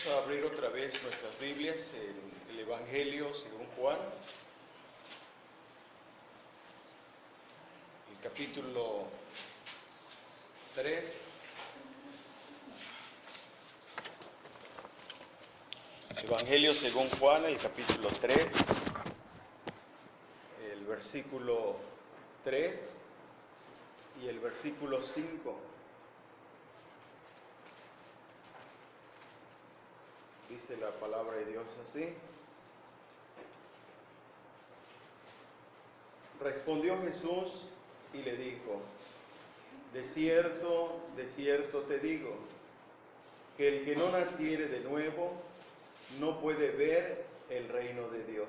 Vamos a abrir otra vez nuestras Biblias en el Evangelio según Juan, el capítulo 3. Evangelio según Juan, el capítulo 3, el versículo 3 y el versículo 5. Dice la palabra de Dios así: respondió Jesús y le dijo: de cierto te digo, que el que no naciere de nuevo no puede ver el reino de Dios.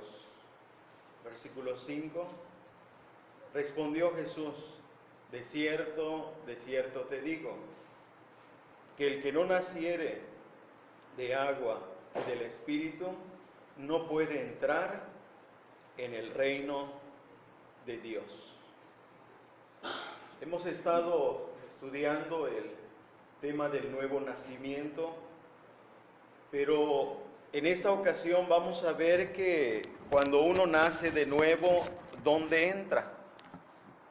Versículo 5. Respondió Jesús: de cierto te digo, que el que no naciere de agua y del Espíritu no puede entrar en el reino de Dios. Hemos estado estudiando el tema del nuevo nacimiento, pero en esta ocasión vamos a ver que cuando uno nace de nuevo, ¿dónde entra?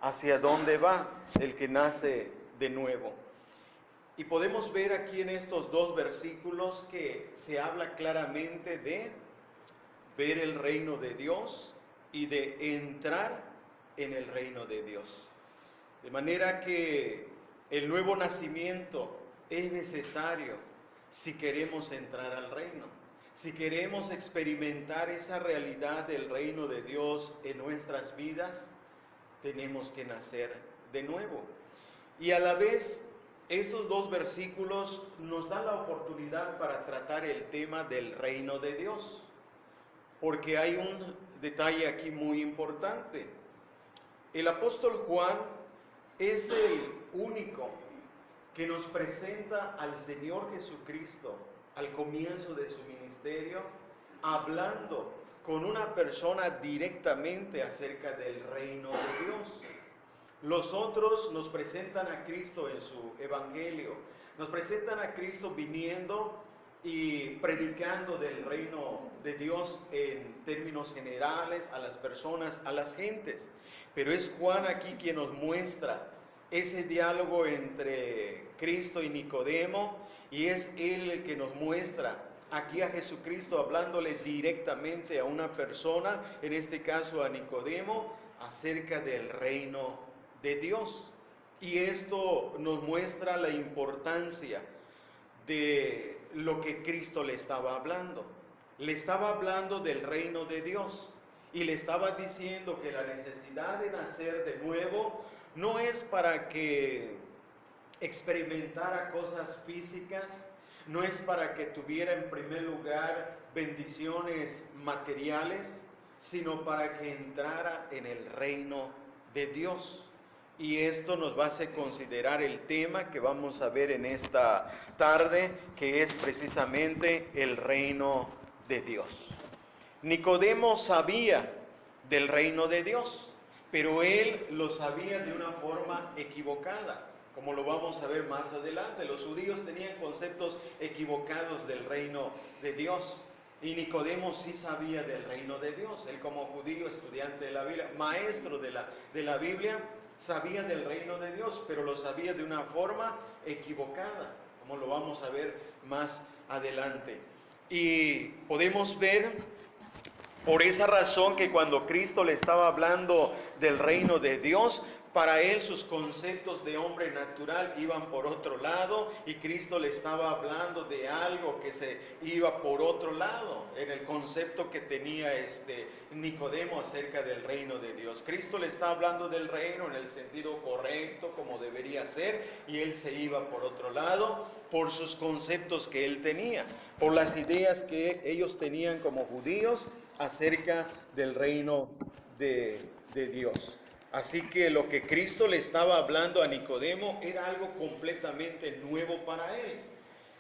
¿Hacia dónde va el que nace de nuevo? Y podemos ver aquí en estos dos versículos que se habla claramente de ver el reino de Dios y de entrar en el reino de Dios. De manera que el nuevo nacimiento es necesario si queremos entrar al reino, si queremos experimentar esa realidad del reino de Dios en nuestras vidas, tenemos que nacer de nuevo. Y a la vez, estos dos versículos nos dan la oportunidad para tratar el tema del reino de Dios, porque hay un detalle aquí muy importante. El apóstol Juan es el único que nos presenta al Señor Jesucristo al comienzo de su ministerio, hablando con una persona directamente acerca del reino de Dios. Los otros nos presentan a Cristo en su evangelio, nos presentan a Cristo viniendo y predicando del reino de Dios en términos generales a las personas, a las gentes. Pero es Juan aquí quien nos muestra ese diálogo entre Cristo y Nicodemo, y es él el que nos muestra aquí a Jesucristo hablándole directamente a una persona, en este caso a Nicodemo, acerca del reino de Dios. Y esto nos muestra la importancia de lo que Cristo le estaba hablando. Le estaba hablando del reino de Dios y le estaba diciendo que la necesidad de nacer de nuevo no es para que experimentara cosas físicas, no es para que tuviera en primer lugar bendiciones materiales, sino para que entrara en el reino de Dios. Y esto nos va a hacer considerar el tema que vamos a ver en esta tarde, que es precisamente el reino de Dios. Nicodemo sabía del reino de Dios, pero él lo sabía de una forma equivocada, como lo vamos a ver más adelante. Los judíos tenían conceptos equivocados del reino de Dios, y Nicodemo sí sabía del reino de Dios. Él, como judío, estudiante de la Biblia, maestro de la Biblia, sabía del reino de Dios, pero lo sabía de una forma equivocada, como lo vamos a ver más adelante. Y podemos ver por esa razón que cuando Cristo le estaba hablando del reino de Dios, para él sus conceptos de hombre natural iban por otro lado, y Cristo le estaba hablando de algo que se iba por otro lado, en el concepto que tenía Nicodemo acerca del reino de Dios. Cristo le está hablando del reino en el sentido correcto, como debería ser, y él se iba por otro lado, por sus conceptos que él tenía, por las ideas que ellos tenían como judíos acerca del reino de Dios. Así que lo que Cristo le estaba hablando a Nicodemo era algo completamente nuevo para él.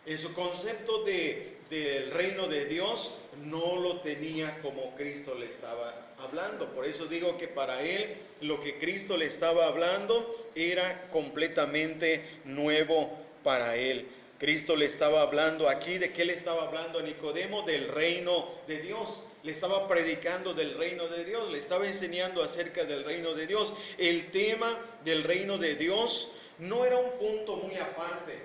En su concepto del reino de Dios no lo tenía como Cristo le estaba hablando. Por eso digo que para él lo que Cristo le estaba hablando era completamente nuevo para él. Cristo le estaba hablando aquí, ¿de qué le estaba hablando a Nicodemo? Del reino de Dios. Le estaba predicando del reino de Dios, le estaba enseñando acerca del reino de Dios. El tema del reino de Dios no era un punto muy aparte.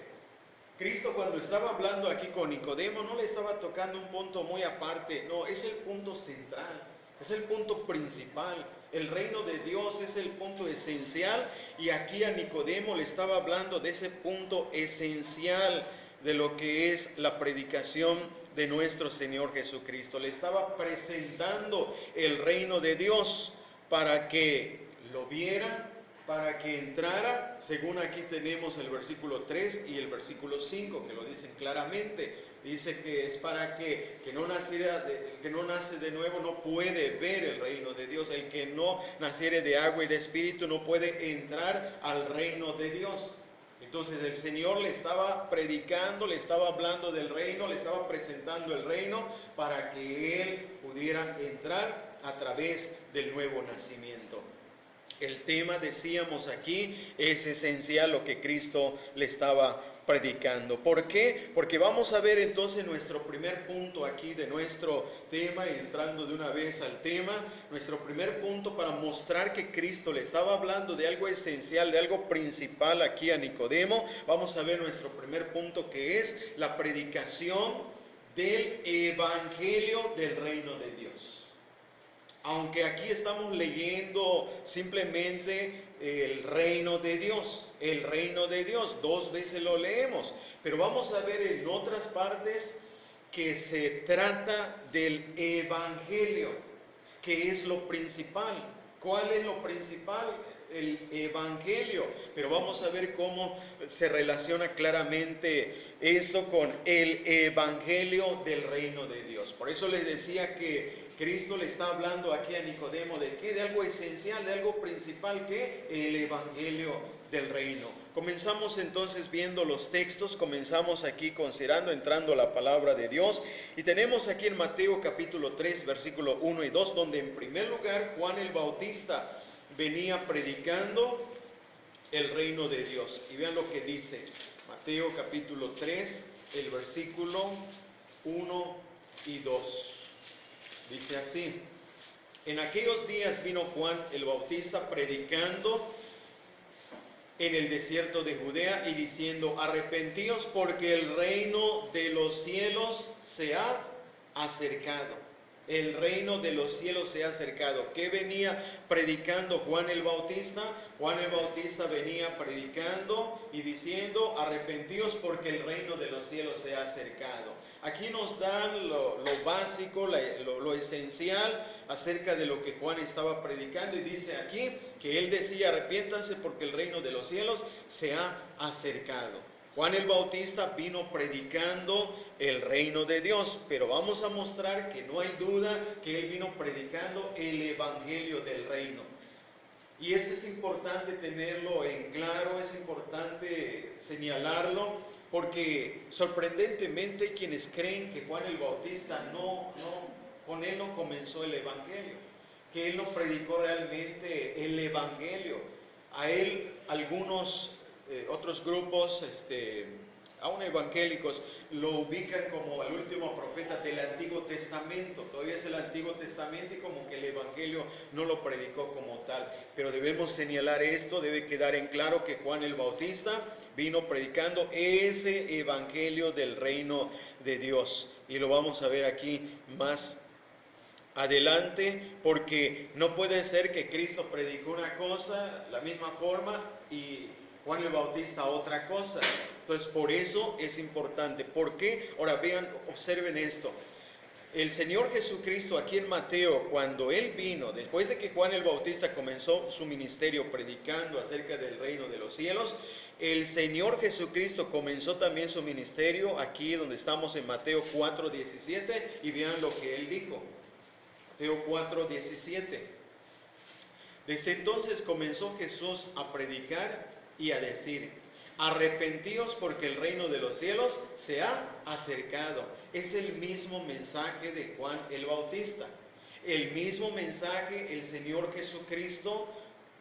Cristo, cuando estaba hablando aquí con Nicodemo, no le estaba tocando un punto muy aparte, no, es el punto central, es el punto principal. El reino de Dios es el punto esencial, y aquí a Nicodemo le estaba hablando de ese punto esencial de lo que es la predicación de nuestro Señor Jesucristo. Le estaba presentando el reino de Dios para que lo viera, para que entrara, según aquí tenemos el versículo 3 y el versículo 5, que lo dicen claramente. Dice que es para que no nace de nuevo no puede ver el reino de Dios. El que no naciere de agua y de espíritu no puede entrar al reino de Dios. Entonces el Señor le estaba predicando, le estaba hablando del reino, le estaba presentando el reino para que él pudiera entrar a través del nuevo nacimiento. El tema, decíamos aquí, es esencial, lo que Cristo le estaba predicando. ¿Por qué? Porque vamos a ver entonces nuestro primer punto aquí de nuestro tema, y entrando de una vez al tema, nuestro primer punto para mostrar que Cristo le estaba hablando de algo esencial, de algo principal aquí a Nicodemo. Vamos a ver nuestro primer punto, que es la predicación del evangelio del reino de Dios. Aunque aquí estamos leyendo simplemente el reino de Dios, dos veces lo leemos, pero vamos a ver en otras partes que se trata del evangelio, que es lo principal. ¿Cuál es lo principal? El evangelio. Pero vamos a ver cómo se relaciona claramente esto con el evangelio del reino de Dios. Por eso les decía que Cristo le está hablando aquí a Nicodemo de qué, de algo esencial, de algo principal, que el evangelio del reino. Comenzamos entonces viendo los textos, comenzamos aquí considerando, entrando a la palabra de Dios, y tenemos aquí en Mateo capítulo 3, versículo 1 y 2, donde en primer lugar Juan el Bautista venía predicando el reino de Dios. Y vean lo que dice Mateo capítulo 3, el versículo 1 y 2. Dice así: en aquellos días vino Juan el Bautista predicando en el desierto de Judea y diciendo: arrepentíos, porque el reino de los cielos se ha acercado. El reino de los cielos se ha acercado. ¿Qué venía predicando Juan el Bautista? Juan el Bautista venía predicando y diciendo: arrepentíos, porque el reino de los cielos se ha acercado. Aquí nos dan lo básico, lo esencial acerca de lo que Juan estaba predicando, y dice aquí que él decía: arrepiéntanse porque el reino de los cielos se ha acercado. Juan el Bautista vino predicando el reino de Dios, pero vamos a mostrar que no hay duda que él vino predicando el evangelio del reino. Y esto es importante tenerlo en claro, es importante señalarlo, porque sorprendentemente hay quienes creen que Juan el Bautista con él no comenzó el evangelio, que él no predicó realmente el evangelio. A él algunos otros grupos, aún evangélicos, lo ubican como el último profeta del Antiguo Testamento. Todavía es el Antiguo Testamento y como que el evangelio no lo predicó como tal. Pero debemos señalar esto, debe quedar en claro que Juan el Bautista vino predicando ese evangelio del reino de Dios. Y lo vamos a ver aquí más adelante, porque no puede ser que Cristo predicó una cosa, la misma forma, y Juan el Bautista otra cosa. Entonces por eso es importante. ¿Por qué? Ahora vean, observen esto. El Señor Jesucristo aquí en Mateo, cuando Él vino, después de que Juan el Bautista comenzó su ministerio predicando acerca del reino de los cielos, el Señor Jesucristo comenzó también su ministerio aquí donde estamos en Mateo 4:17, y vean lo que Él dijo. Mateo 4:17. Desde entonces comenzó Jesús a predicar y a decir: arrepentíos, porque el reino de los cielos se ha acercado. Es el mismo mensaje de Juan el Bautista. El mismo mensaje el Señor Jesucristo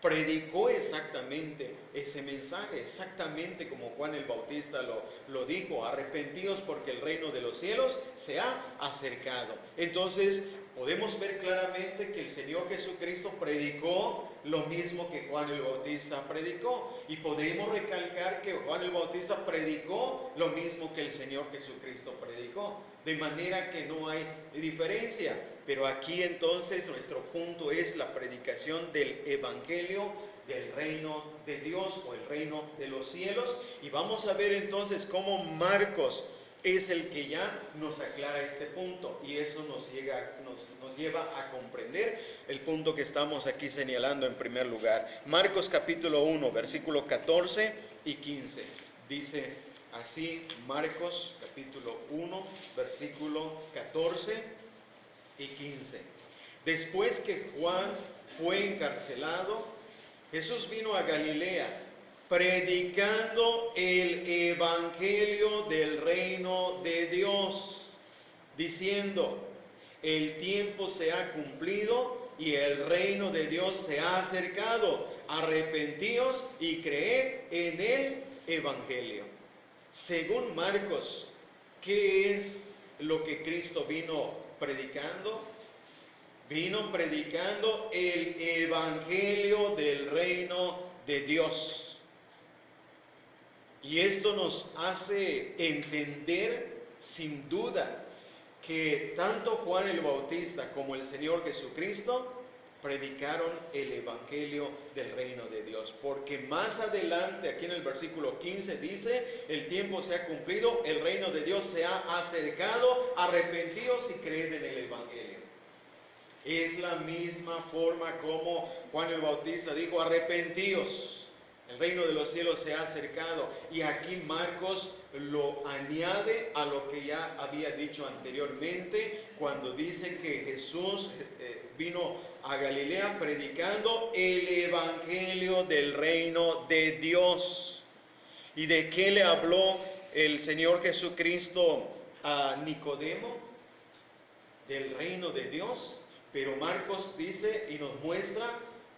predicó exactamente ese mensaje, exactamente como Juan el Bautista lo dijo: arrepentíos porque el reino de los cielos se ha acercado. Entonces podemos ver claramente que el Señor Jesucristo predicó lo mismo que Juan el Bautista predicó, y podemos recalcar que Juan el Bautista predicó lo mismo que el Señor Jesucristo predicó, de manera que no hay diferencia. Pero aquí entonces nuestro punto es la predicación del Evangelio del reino de Dios, o el reino de los cielos, y vamos a ver entonces cómo Marcos es el que ya nos aclara este punto, y eso nos lleva a comprender el punto que estamos aquí señalando en primer lugar. Marcos capítulo 1, versículo 14 y 15. Dice así, Marcos capítulo 1, versículo 14 y 15. Después que Juan fue encarcelado, Jesús vino a Galilea, predicando el evangelio del reino de Dios, diciendo: el tiempo se ha cumplido y el reino de Dios se ha acercado. Arrepentíos y creed en el evangelio. Según Marcos, ¿qué es lo que Cristo vino predicando? Vino predicando el evangelio del reino de Dios. Y esto nos hace entender sin duda que tanto Juan el Bautista como el Señor Jesucristo predicaron el evangelio del reino de Dios, porque más adelante, aquí en el versículo 15 dice: el tiempo se ha cumplido, el reino de Dios se ha acercado, arrepentíos y creed en el evangelio. Es la misma forma como Juan el Bautista dijo: arrepentíos, el reino de los cielos se ha acercado. Y aquí Marcos lo añade a lo que ya había dicho anteriormente, cuando dice que Jesús vino a Galilea predicando el evangelio del reino de Dios. ¿Y de qué le habló el Señor Jesucristo a Nicodemo? Del reino de Dios. Pero Marcos dice y nos muestra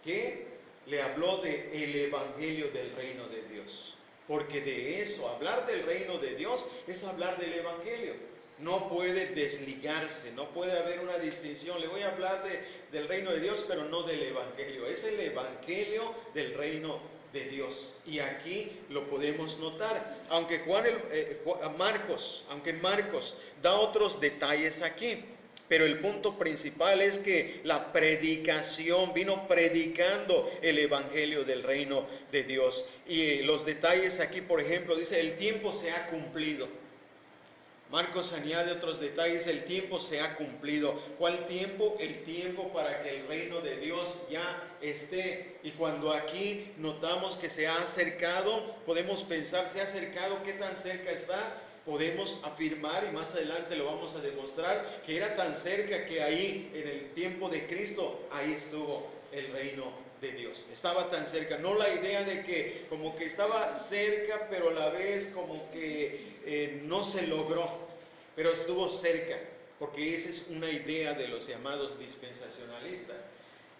que le habló del evangelio del reino de Dios. Porque de eso, hablar del reino de Dios es hablar del evangelio. No puede desligarse, no puede haber una distinción. Le voy a hablar del reino de Dios, pero no del evangelio. Es el evangelio del reino de Dios. Y aquí lo podemos notar. Aunque Marcos da otros detalles aquí. Pero el punto principal es que la predicación vino predicando el evangelio del reino de Dios. Y los detalles aquí, por ejemplo, dice: el tiempo se ha cumplido. Marcos añade otros detalles: el tiempo se ha cumplido. ¿Cuál tiempo? El tiempo para que el reino de Dios ya esté. Y cuando aquí notamos que se ha acercado, podemos pensar: ¿se ha acercado? ¿Qué tan cerca está? Podemos afirmar, y más adelante lo vamos a demostrar, que era tan cerca que ahí, en el tiempo de Cristo, ahí estuvo el reino de Dios. Estaba tan cerca. No la idea de que como que estaba cerca, pero a la vez como que no se logró, pero estuvo cerca, porque esa es una idea de los llamados dispensacionalistas,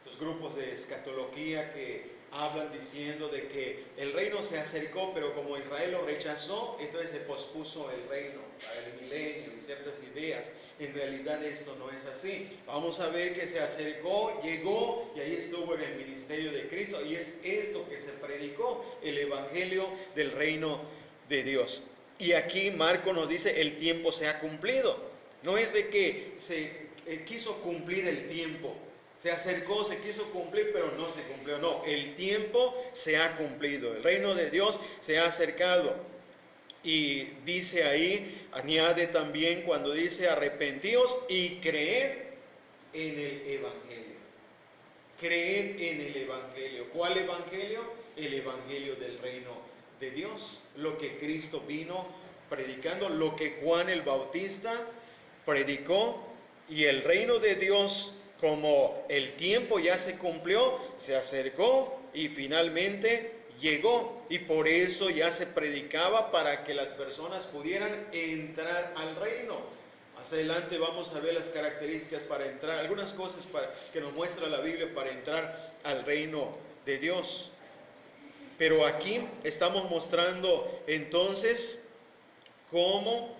los grupos de escatología que hablan diciendo de que el reino se acercó, pero como Israel lo rechazó, entonces se pospuso el reino para el milenio y ciertas ideas. En realidad esto no es así. Vamos a ver que se acercó, llegó, y ahí estuvo en el ministerio de Cristo, y es esto que se predicó, el evangelio del reino de Dios. Y aquí Marco nos dice: el tiempo se ha cumplido. No es de que se quiso cumplir el tiempo. Se acercó, se quiso cumplir, pero no se cumplió. No, el tiempo se ha cumplido. El reino de Dios se ha acercado. Y dice ahí, añade también cuando dice: arrepentíos y creed en el evangelio. Creed en el evangelio. ¿Cuál evangelio? El evangelio del reino de Dios. Lo que Cristo vino predicando, lo que Juan el Bautista predicó, y el reino de Dios, como el tiempo ya se cumplió, se acercó y finalmente llegó. Y por eso ya se predicaba, para que las personas pudieran entrar al reino. Más adelante vamos a ver las características para entrar, algunas cosas que nos muestra la Biblia para entrar al reino de Dios. Pero aquí estamos mostrando entonces cómo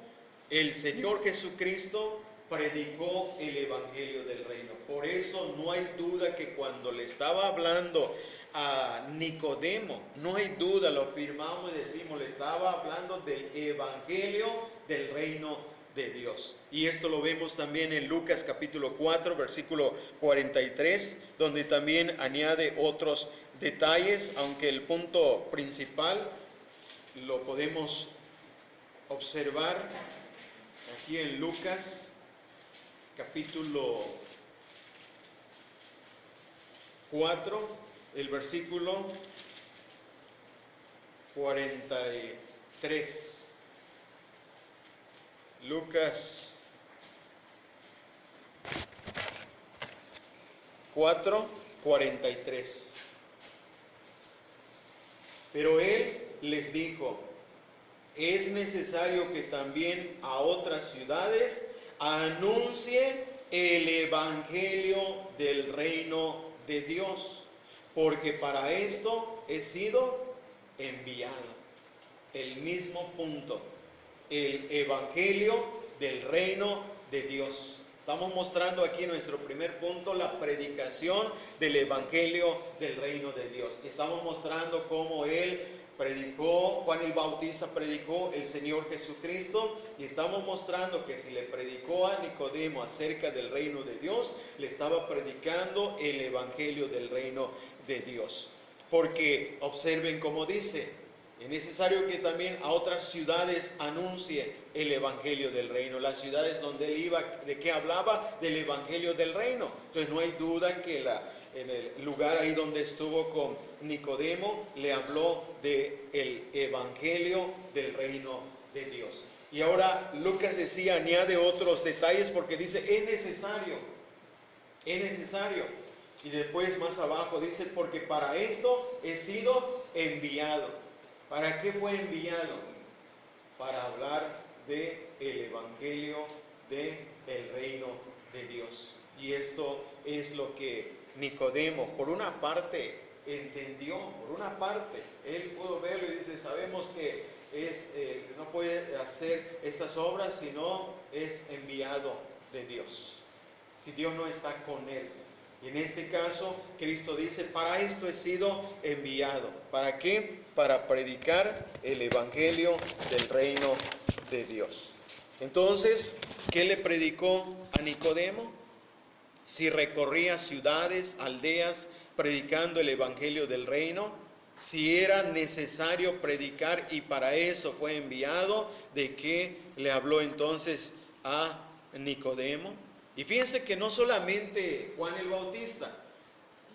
el Señor Jesucristo predicó el Evangelio del Reino. Por eso no hay duda que cuando le estaba hablando a Nicodemo, no hay duda, lo afirmamos y decimos, le estaba hablando del Evangelio del Reino de Dios. Y esto lo vemos también en Lucas capítulo 4, versículo 43, donde también añade otros detalles, aunque el punto principal lo podemos observar aquí en Lucas capítulo 4, el versículo 43. Lucas 4, 43. Pero él les dijo: es necesario que también a otras ciudades anuncie el Evangelio del reino de Dios, porque para esto he sido enviado. El mismo punto, el Evangelio del reino de Dios. Estamos mostrando aquí nuestro primer punto, la predicación del Evangelio del reino de Dios. Estamos mostrando cómo él predicó, Juan el Bautista predicó el Señor Jesucristo, y estamos mostrando que si le predicó a Nicodemo acerca del reino de Dios, le estaba predicando el Evangelio del reino de Dios. Porque observen cómo dice: es necesario que también a otras ciudades anuncie el Evangelio del reino. Las ciudades donde él iba, ¿de qué hablaba? Del Evangelio del reino. Entonces no hay duda que en el lugar ahí donde estuvo con Nicodemo, le habló del Evangelio del reino de Dios. Y ahora Lucas decía, añade otros detalles porque dice, es necesario. Y después más abajo dice, porque para esto he sido enviado. ¿Para qué fue enviado? Para hablar del Evangelio del reino de Dios. Y esto es lo que Nicodemo, por una parte, entendió, por una parte, él pudo verlo y dice, sabemos que no puede hacer estas obras si no es enviado de Dios, si Dios no está con él. Y en este caso, Cristo dice, para esto he sido enviado. ¿Para qué? Para predicar el Evangelio del reino de Dios. Entonces, ¿qué le predicó a Nicodemo? Si recorría ciudades, aldeas, predicando el Evangelio del reino, si era necesario predicar y para eso fue enviado, ¿de qué le habló entonces a Nicodemo? Y fíjense que no solamente Juan el Bautista,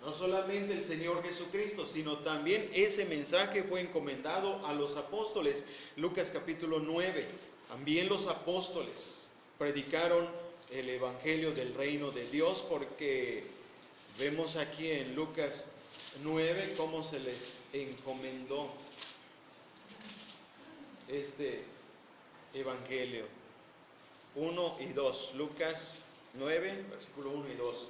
no solamente el Señor Jesucristo, sino también ese mensaje fue encomendado a los apóstoles. Lucas capítulo 9, también los apóstoles predicaron el Evangelio del reino de Dios, porque vemos aquí en Lucas 9 cómo se les encomendó este Evangelio. 1 y 2, Lucas 9, versículo 1 y 2.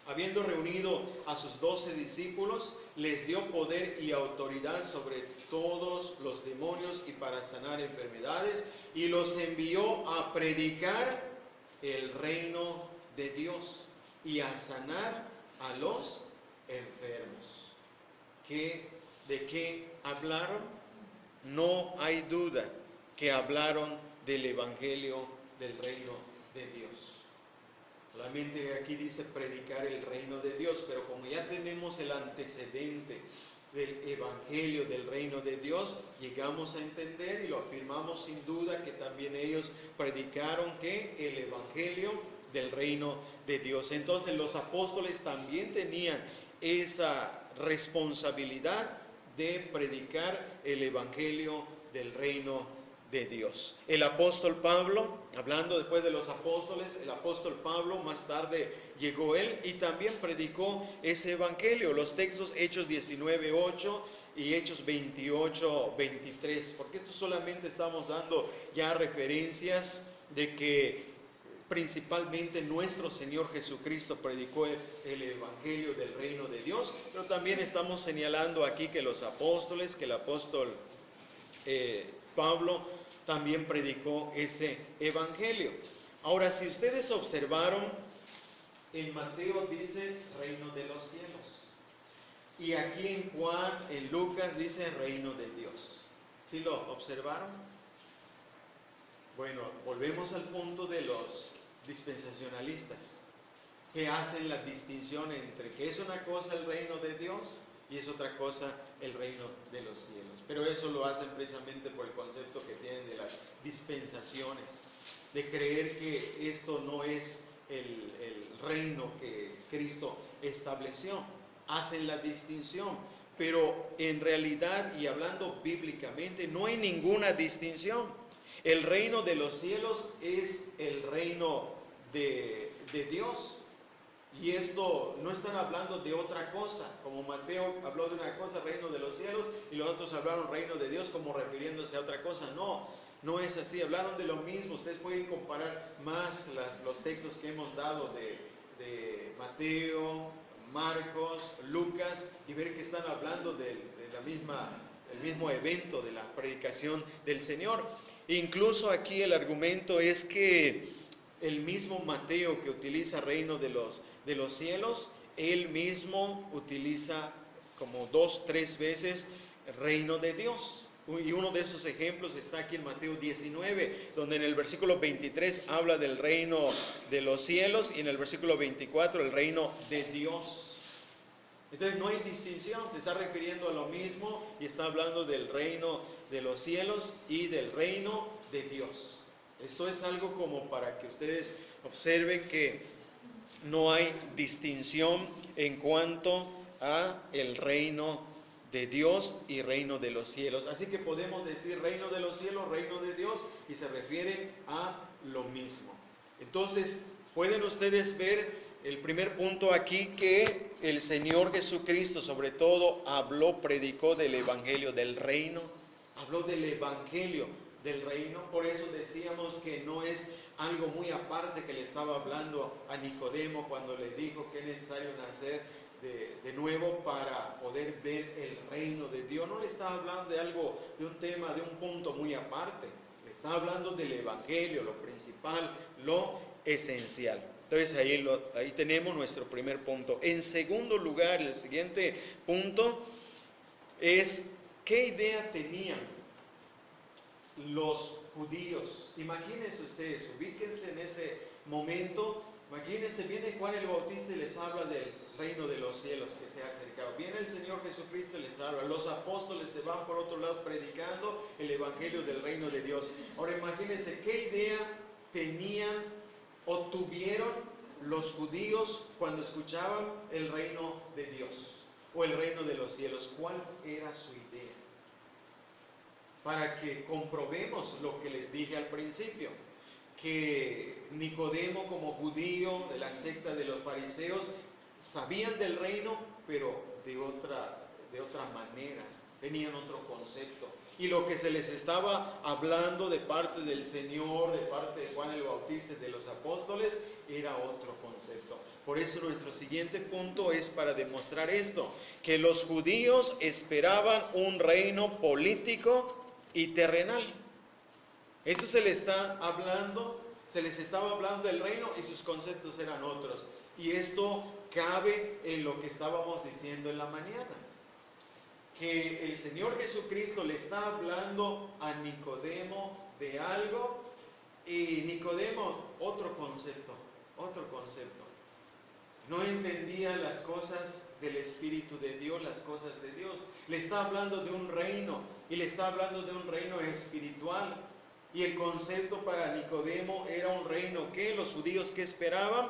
Habiendo reunido a sus 12 discípulos, les dio poder y autoridad sobre todos los demonios y para sanar enfermedades, y los envió a predicar el reino de Dios y a sanar a los enfermos. ¿De qué hablaron? No hay duda que hablaron del Evangelio del reino de Dios. Solamente aquí dice predicar el reino de Dios, pero como ya tenemos el antecedente del Evangelio del reino de Dios, llegamos a entender y lo afirmamos sin duda que también ellos predicaron que el Evangelio del reino de Dios. Entonces los apóstoles también tenían esa responsabilidad de predicar el Evangelio del reino de Dios. El apóstol Pablo, hablando después de los apóstoles, el apóstol Pablo más tarde llegó él y también predicó ese evangelio. Los textos Hechos 19:8 y Hechos 28:23, porque esto solamente estamos dando ya referencias de que principalmente nuestro Señor Jesucristo predicó el Evangelio del reino de Dios, pero también estamos señalando aquí que los apóstoles, que el apóstol Pablo también predicó ese Evangelio. Ahora, si ustedes observaron, en Mateo dice reino de los cielos, y aquí en Juan, en Lucas dice reino de Dios. ¿Sí lo observaron? Bueno, volvemos al punto de los dispensacionalistas, que hacen la distinción entre que es una cosa el reino de Dios y es otra cosa el reino de los cielos. Pero eso lo hacen precisamente por el concepto que tienen de las dispensaciones, de creer que esto no es el reino que Cristo estableció. Hacen la distinción, pero en realidad, y hablando bíblicamente, no hay ninguna distinción. El reino de los cielos es el reino de Dios. Y esto no están hablando de otra cosa, como Mateo habló de una cosa, reino de los cielos, y los otros hablaron reino de Dios como refiriéndose a otra cosa. No, no es así, hablaron de lo mismo. Ustedes pueden comparar más los textos que hemos dado de Mateo, Marcos, Lucas, y ver que están hablando del mismo evento de la predicación del Señor. Incluso aquí el argumento es que el mismo Mateo, que utiliza reino de los cielos, él mismo utiliza como 2, 3 veces reino de Dios. Y uno de esos ejemplos está aquí en Mateo 19, donde en el versículo 23 habla del reino de los cielos y en el versículo 24 el reino de Dios. Entonces no hay distinción, se está refiriendo a lo mismo y está hablando del reino de los cielos y del reino de Dios. Esto es algo como para que ustedes observen que no hay distinción en cuanto a el reino de Dios y reino de los cielos. Así que podemos decir reino de los cielos, reino de Dios, y se refiere a lo mismo. Entonces, pueden ustedes ver el primer punto aquí, que el Señor Jesucristo sobre todo predicó del Evangelio del reino, habló del Evangelio del reino. Por eso decíamos que no es algo muy aparte que le estaba hablando a Nicodemo cuando le dijo que es necesario nacer de nuevo para poder ver el reino de Dios. No le estaba hablando de algo, de un tema, de un punto muy aparte. Le estaba hablando del Evangelio, lo principal, lo esencial. Entonces ahí tenemos nuestro primer punto. En segundo lugar, el siguiente punto es ¿qué idea tenían los judíos? Imagínense ustedes, ubíquense en ese momento. Imagínense, viene Juan el Bautista y les habla del reino de los cielos que se ha acercado. Viene el Señor Jesucristo y les habla. Los apóstoles se van por otro lado predicando el Evangelio del reino de Dios. Ahora imagínense, ¿qué idea tenían o tuvieron los judíos cuando escuchaban el reino de Dios o el reino de los cielos? ¿Cuál era su idea? Para que comprobemos lo que les dije al principio, que Nicodemo, como judío de la secta de los fariseos, sabían del reino, pero de otra manera, tenían otro concepto. Y lo que se les estaba hablando de parte del Señor, de parte de Juan el Bautista y de los apóstoles, era otro concepto. Por eso nuestro siguiente punto es para demostrar esto, que los judíos esperaban un reino político y terrenal. Eso se les está hablando, se les estaba hablando del reino y sus conceptos eran otros. Y esto cabe en lo que estábamos diciendo en la mañana, que el Señor Jesucristo le está hablando a Nicodemo de algo y Nicodemo otro concepto. No entendía las cosas del Espíritu de Dios, las cosas de Dios. Le está hablando de un reino y le está hablando de un reino espiritual. Y el concepto para Nicodemo era un reino que los judíos que esperaban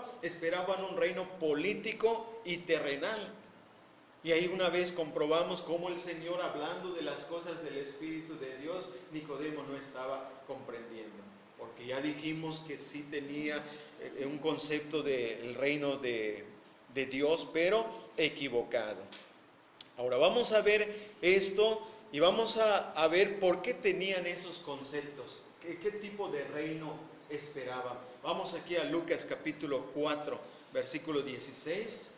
un reino político y terrenal. Y ahí una vez comprobamos cómo el Señor, hablando de las cosas del Espíritu de Dios, Nicodemo no estaba comprendiendo. Porque ya dijimos que sí tenía un concepto del reino de Dios, pero equivocado. Ahora vamos a ver esto y vamos a ver por qué tenían esos conceptos. ¿Qué tipo de reino esperaban. Vamos aquí a Lucas capítulo 4, versículo 16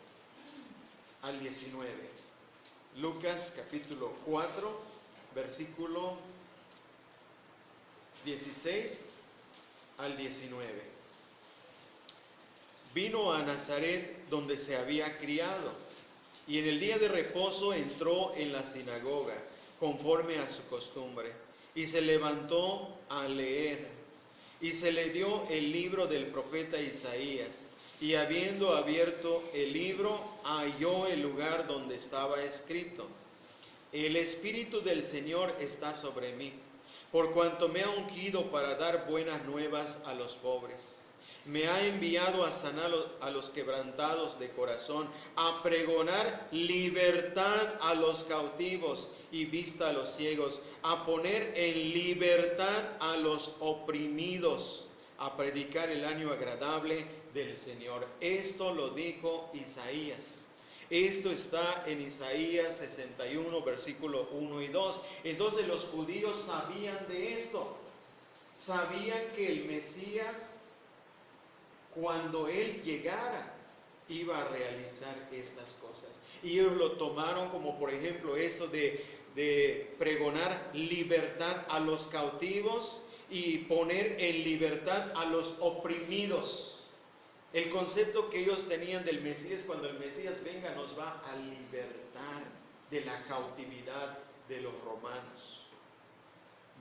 al 19. Lucas capítulo 4, versículo 16 al 19. Vino a Nazaret, donde se había criado, y en el día de reposo entró en la sinagoga, conforme a su costumbre, y se levantó a leer. Y se le dio el libro del profeta Isaías, y habiendo abierto el libro, halló el lugar donde estaba escrito: El Espíritu del Señor está sobre mí, por cuanto me ha ungido para dar buenas nuevas a los pobres. Me ha enviado a sanar a los quebrantados de corazón, a pregonar libertad a los cautivos y vista a los ciegos, a poner en libertad a los oprimidos, a predicar el año agradable del Señor. Esto lo dijo Isaías. Esto está en Isaías 61, versículo 1 y 2. Entonces los judíos sabían de esto. Sabían que el Mesías, cuando Él llegara, iba a realizar estas cosas. Y ellos lo tomaron como, por ejemplo, esto de pregonar libertad a los cautivos y poner en libertad a los oprimidos. El concepto que ellos tenían del Mesías: cuando el Mesías venga, nos va a libertar de la cautividad de los romanos.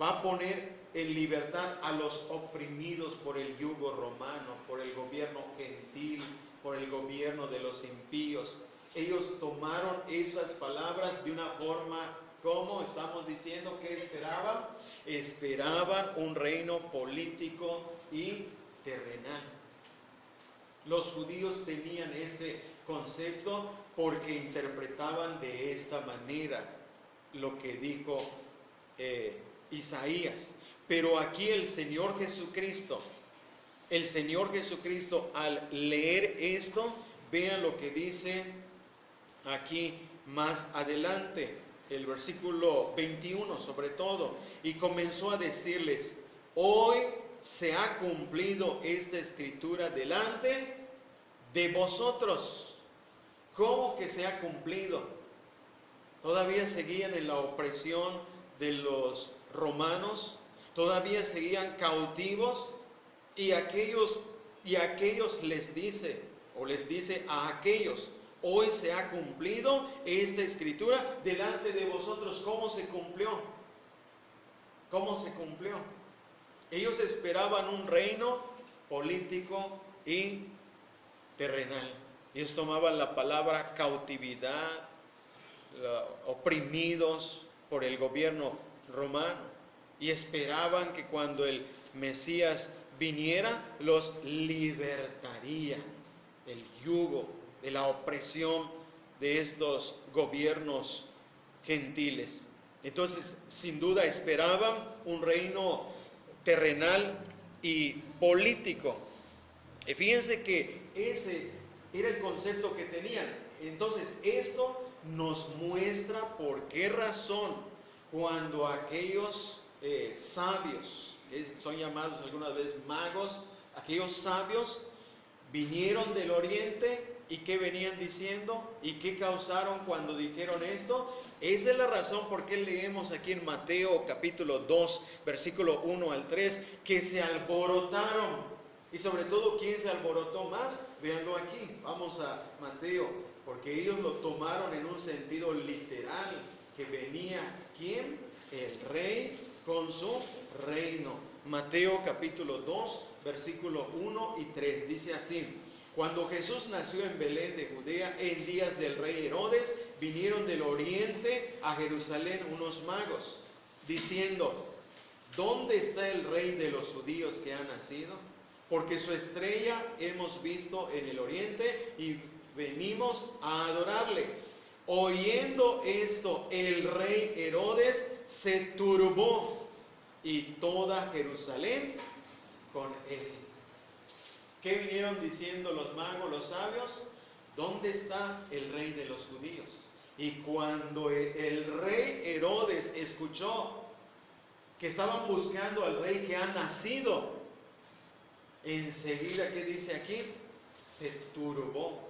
Va a poner en libertad a los oprimidos por el yugo romano, por el gobierno gentil, por el gobierno de los impíos. Ellos tomaron estas palabras de una forma, ¿cómo estamos diciendo que esperaban? Esperaban un reino político y terrenal. Los judíos tenían ese concepto porque interpretaban de esta manera lo que dijo Isaías. Pero aquí el Señor Jesucristo, al leer esto, vean lo que dice aquí más adelante, el versículo 21 sobre todo, y comenzó a decirles: hoy se ha cumplido esta escritura delante de vosotros. ¿Cómo que se ha cumplido? Todavía seguían en la opresión de los romanos, todavía seguían cautivos, y aquellos les dice a aquellos: hoy se ha cumplido esta escritura delante de vosotros. ¿Cómo se cumplió? ¿Cómo se cumplió? Ellos esperaban un reino político y terrenal. Ellos tomaban la palabra cautividad, oprimidos por el gobierno romano, y esperaban que cuando el Mesías viniera, los libertaría del yugo, de la opresión de estos gobiernos gentiles. Entonces, sin duda esperaban un reino terrenal y político. Y fíjense que ese era el concepto que tenían. Entonces, esto nos muestra por qué razón cuando aquellos sabios, que son llamados algunas veces magos, aquellos sabios vinieron del oriente, ¿y qué venían diciendo? ¿Y qué causaron cuando dijeron esto? Esa es la razón por qué leemos aquí en Mateo capítulo 2, versículo 1 al 3, que se alborotaron. Y sobre todo, ¿quién se alborotó más? Véanlo aquí, vamos a Mateo, porque ellos lo tomaron en un sentido literal, que venía, ¿quién? El rey con su reino. Mateo capítulo 2, versículo 1 y 3, dice así: cuando Jesús nació en Belén de Judea, en días del rey Herodes, vinieron del oriente a Jerusalén unos magos, diciendo: ¿dónde está el rey de los judíos que ha nacido? Porque su estrella hemos visto en el oriente y venimos a adorarle. Oyendo esto, el rey Herodes se turbó, y toda Jerusalén con él. ¿Qué vinieron diciendo los magos, los sabios? ¿Dónde está el rey de los judíos? Y cuando el rey Herodes escuchó que estaban buscando al rey que ha nacido, enseguida, ¿qué dice aquí? Se turbó.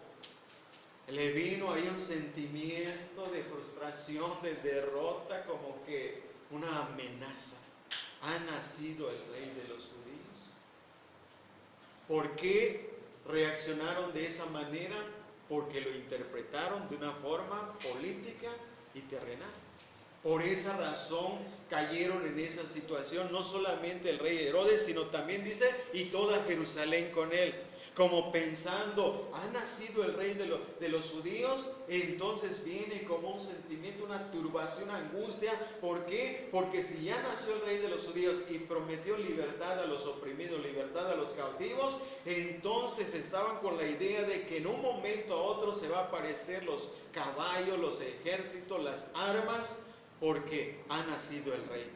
Le vino ahí un sentimiento de frustración, de derrota, como que una amenaza. ¿Ha nacido el rey de los judíos? ¿Por qué reaccionaron de esa manera? Porque lo interpretaron de una forma política y terrenal. Por esa razón cayeron en esa situación, no solamente el rey Herodes, sino también dice, y toda Jerusalén con él, como pensando, ha nacido el rey de los judíos. Entonces viene como un sentimiento, una turbación, una angustia. ¿Por qué? Porque si ya nació el rey de los judíos y prometió libertad a los oprimidos, libertad a los cautivos, entonces estaban con la idea de que en un momento a otro se va a aparecer los caballos, los ejércitos, las armas, porque ha nacido el rey.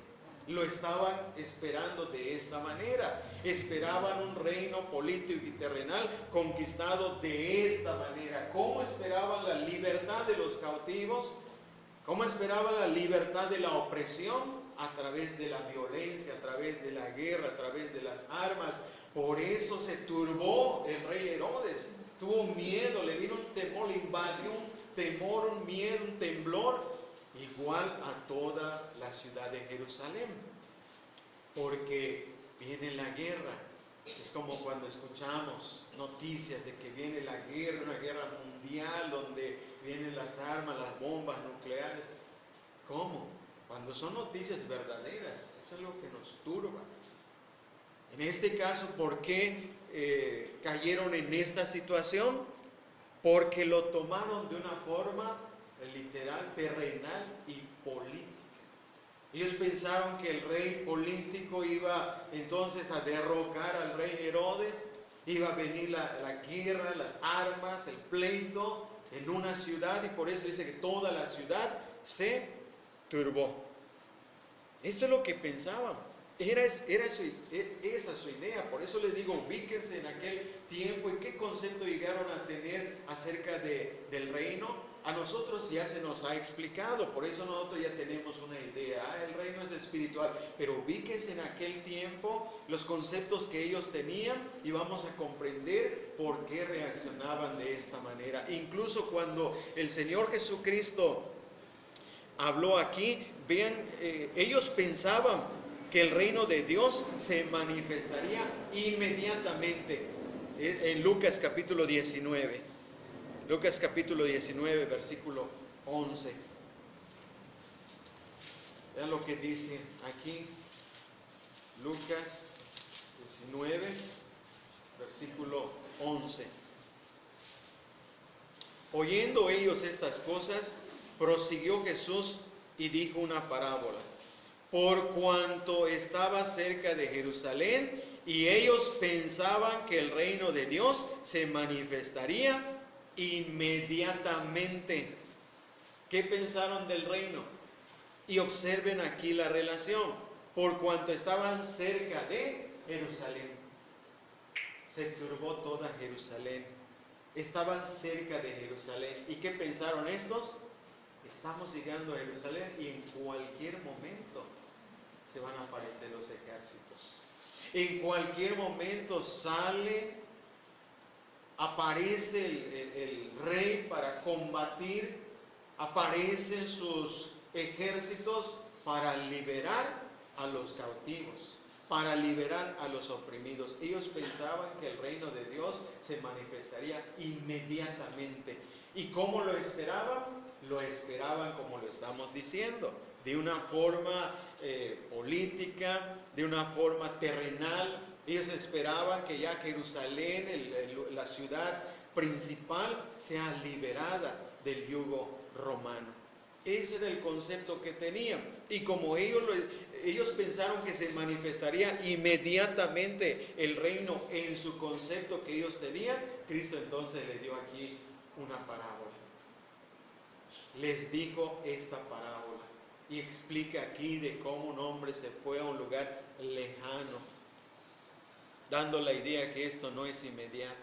Lo estaban esperando de esta manera. Esperaban un reino político y terrenal conquistado de esta manera. ¿Cómo esperaban la libertad de los cautivos? ¿Cómo esperaban la libertad de la opresión? A través de la violencia, a través de la guerra, a través de las armas. Por eso se turbó el rey Herodes. Tuvo miedo, le vino un temor, le invadió un temor, un miedo, un temblor, igual a toda la ciudad de Jerusalén, porque viene la guerra. Es como cuando escuchamos noticias de que viene la guerra, una guerra mundial donde vienen las armas, las bombas nucleares. ¿Cómo? Cuando son noticias verdaderas, es algo que nos turba. En este caso, ¿por qué cayeron en esta situación? Porque lo tomaron de una forma literal, terrenal y política. Ellos pensaron que el rey político iba entonces a derrocar al rey Herodes, iba a venir la guerra, las armas, el pleito en una ciudad, y por eso dice que toda la ciudad se turbó. Esto es lo que pensaban. Era esa su idea. Por eso les digo, ubíquense en aquel tiempo y qué concepto llegaron a tener acerca del reino. A nosotros ya se nos ha explicado, por eso nosotros ya tenemos una idea. El reino es espiritual, pero ubíquense en aquel tiempo los conceptos que ellos tenían y vamos a comprender por qué reaccionaban de esta manera. Incluso cuando el Señor Jesucristo habló aquí, vean, ellos pensaban que el reino de Dios se manifestaría inmediatamente. En Lucas capítulo 19. Lucas capítulo 19, versículo 11. Vean lo que dice aquí. Lucas 19, versículo 11. Oyendo ellos estas cosas, prosiguió Jesús y dijo una parábola. Por cuanto estaba cerca de Jerusalén y ellos pensaban que el reino de Dios se manifestaría inmediatamente. ¿Qué pensaron del reino? Y observen aquí la relación. Por cuanto estaban cerca de Jerusalén, se turbó toda Jerusalén. Estaban cerca de Jerusalén. ¿Y qué pensaron estos? Estamos llegando a Jerusalén y en cualquier momento se van a aparecer los ejércitos. En cualquier momento aparece el rey para combatir, aparecen sus ejércitos para liberar a los cautivos, para liberar a los oprimidos. Ellos pensaban que el reino de Dios se manifestaría inmediatamente. ¿Y cómo lo esperaban? Lo esperaban como lo estamos diciendo, de una forma política, de una forma terrenal. Ellos esperaban que ya Jerusalén, la ciudad principal, sea liberada del yugo romano. Ese era el concepto que tenían. Y como ellos pensaron que se manifestaría inmediatamente el reino en su concepto que ellos tenían, Cristo entonces les dio aquí una parábola. Les dijo esta parábola y explica aquí de cómo un hombre se fue a un lugar lejano, dando la idea que esto no es inmediato,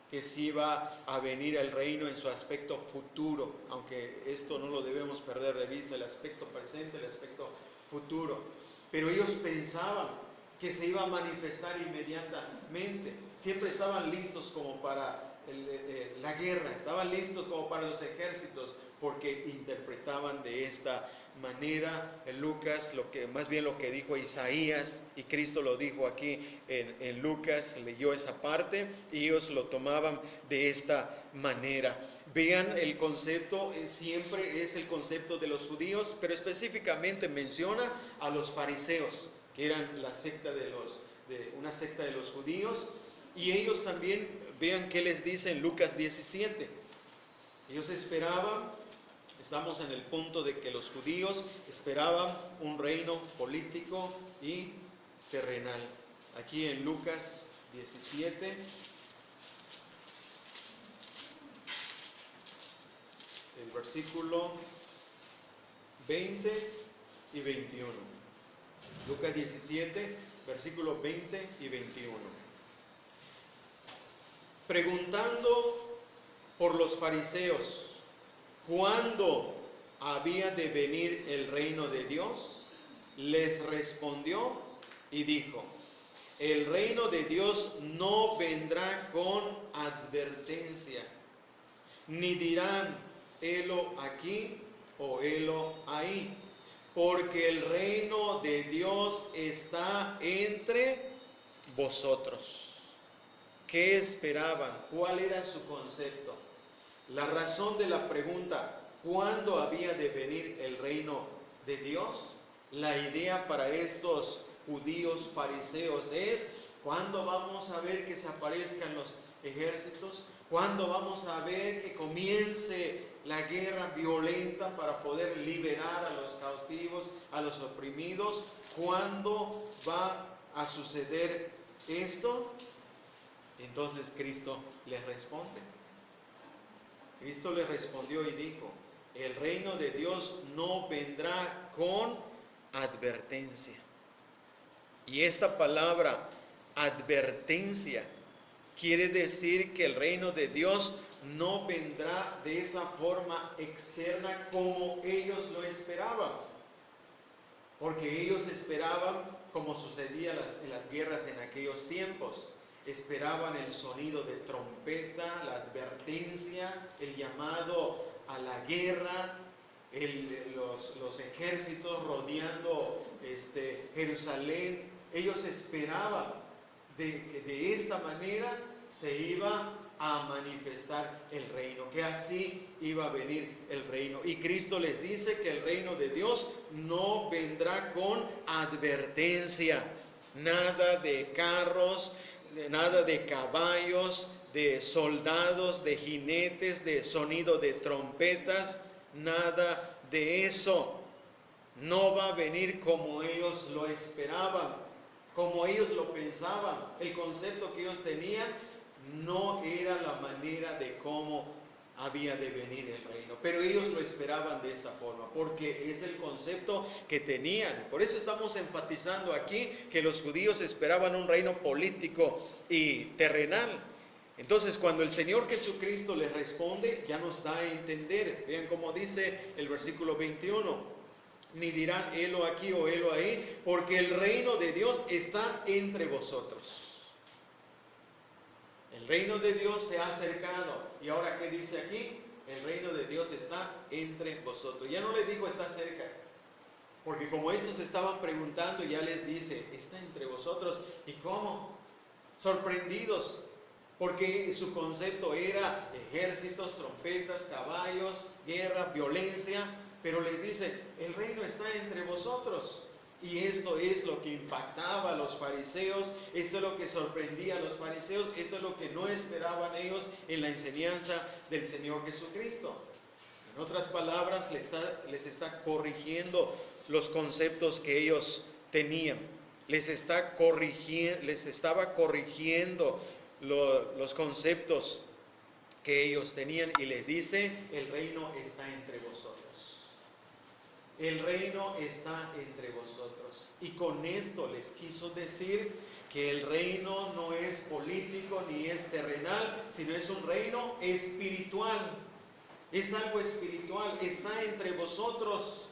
que sí va a venir el reino en su aspecto futuro, aunque esto no lo debemos perder de vista, el aspecto presente, el aspecto futuro. Pero ellos pensaban que se iba a manifestar inmediatamente. Siempre estaban listos como para la guerra, estaban listos como para los ejércitos, porque interpretaban de esta manera. En Lucas, más bien lo que dijo Isaías, y Cristo lo dijo aquí en Lucas, leyó esa parte, y ellos lo tomaban de esta manera. Vean, el concepto siempre es el concepto de los judíos, pero específicamente menciona a los fariseos, que eran una secta de los judíos, y ellos también, vean qué les dice en Lucas 17. Ellos esperaban, estamos en el punto de que los judíos esperaban un reino político y terrenal. Aquí en Lucas 17, el versículo 20 y 21. Lucas 17, versículos 20 y 21. Preguntando por los fariseos, ¿cuándo había de venir el reino de Dios? Les respondió y dijo: el reino de Dios no vendrá con advertencia, ni dirán, helo aquí o helo ahí, porque el reino de Dios está entre vosotros. ¿Qué esperaban? ¿Cuál era su concepto? La razón de la pregunta, ¿cuándo había de venir el reino de Dios? La idea para estos judíos fariseos es: ¿cuándo vamos a ver que se aparezcan los ejércitos? ¿Cuándo vamos a ver que comience la guerra violenta para poder liberar a los cautivos, a los oprimidos? ¿Cuándo va a suceder esto? Entonces Cristo les responde. Cristo les respondió y dijo: el reino de Dios no vendrá con advertencia. Y esta palabra advertencia quiere decir que el reino de Dios no vendrá de esa forma externa como ellos lo esperaban. Porque ellos esperaban, como sucedía en las guerras en aquellos tiempos, esperaban el sonido de trompeta, la advertencia, el llamado a la guerra, los ejércitos rodeando Jerusalén. Ellos esperaban que de esta manera se iba a manifestar el reino, que así iba a venir el reino. Y Cristo les dice que el reino de Dios no vendrá con advertencia, nada de carros, nada de caballos, de soldados, de jinetes, de sonido de trompetas, nada de eso. No va a venir como ellos lo esperaban, como ellos lo pensaban. El concepto que ellos tenían no era la manera de cómo había de venir el reino, pero ellos lo esperaban de esta forma, porque es el concepto que tenían. Por eso estamos enfatizando aquí que los judíos esperaban un reino político y terrenal. Entonces, cuando el Señor Jesucristo les responde, ya nos da a entender. Vean cómo dice el versículo 21: ni dirán helo aquí o helo ahí, porque el reino de Dios está entre vosotros. El reino de Dios se ha acercado. ¿Y ahora qué dice aquí? El reino de Dios está entre vosotros. Ya no les dijo está cerca, porque como estos estaban preguntando, ya les dice está entre vosotros. ¿Y cómo? Sorprendidos, porque su concepto era ejércitos, trompetas, caballos, guerra, violencia, pero les dice el reino está entre vosotros. Y esto es lo que impactaba a los fariseos, esto es lo que sorprendía a los fariseos, esto es lo que no esperaban ellos en la enseñanza del Señor Jesucristo. En otras palabras, les está corrigiendo los conceptos que ellos tenían. Les estaba corrigiendo los conceptos que ellos tenían y les dice: el reino está entre vosotros. El reino está entre vosotros. Y con esto les quiso decir que el reino no es político ni es terrenal, sino es un reino espiritual. Es algo espiritual, está entre vosotros.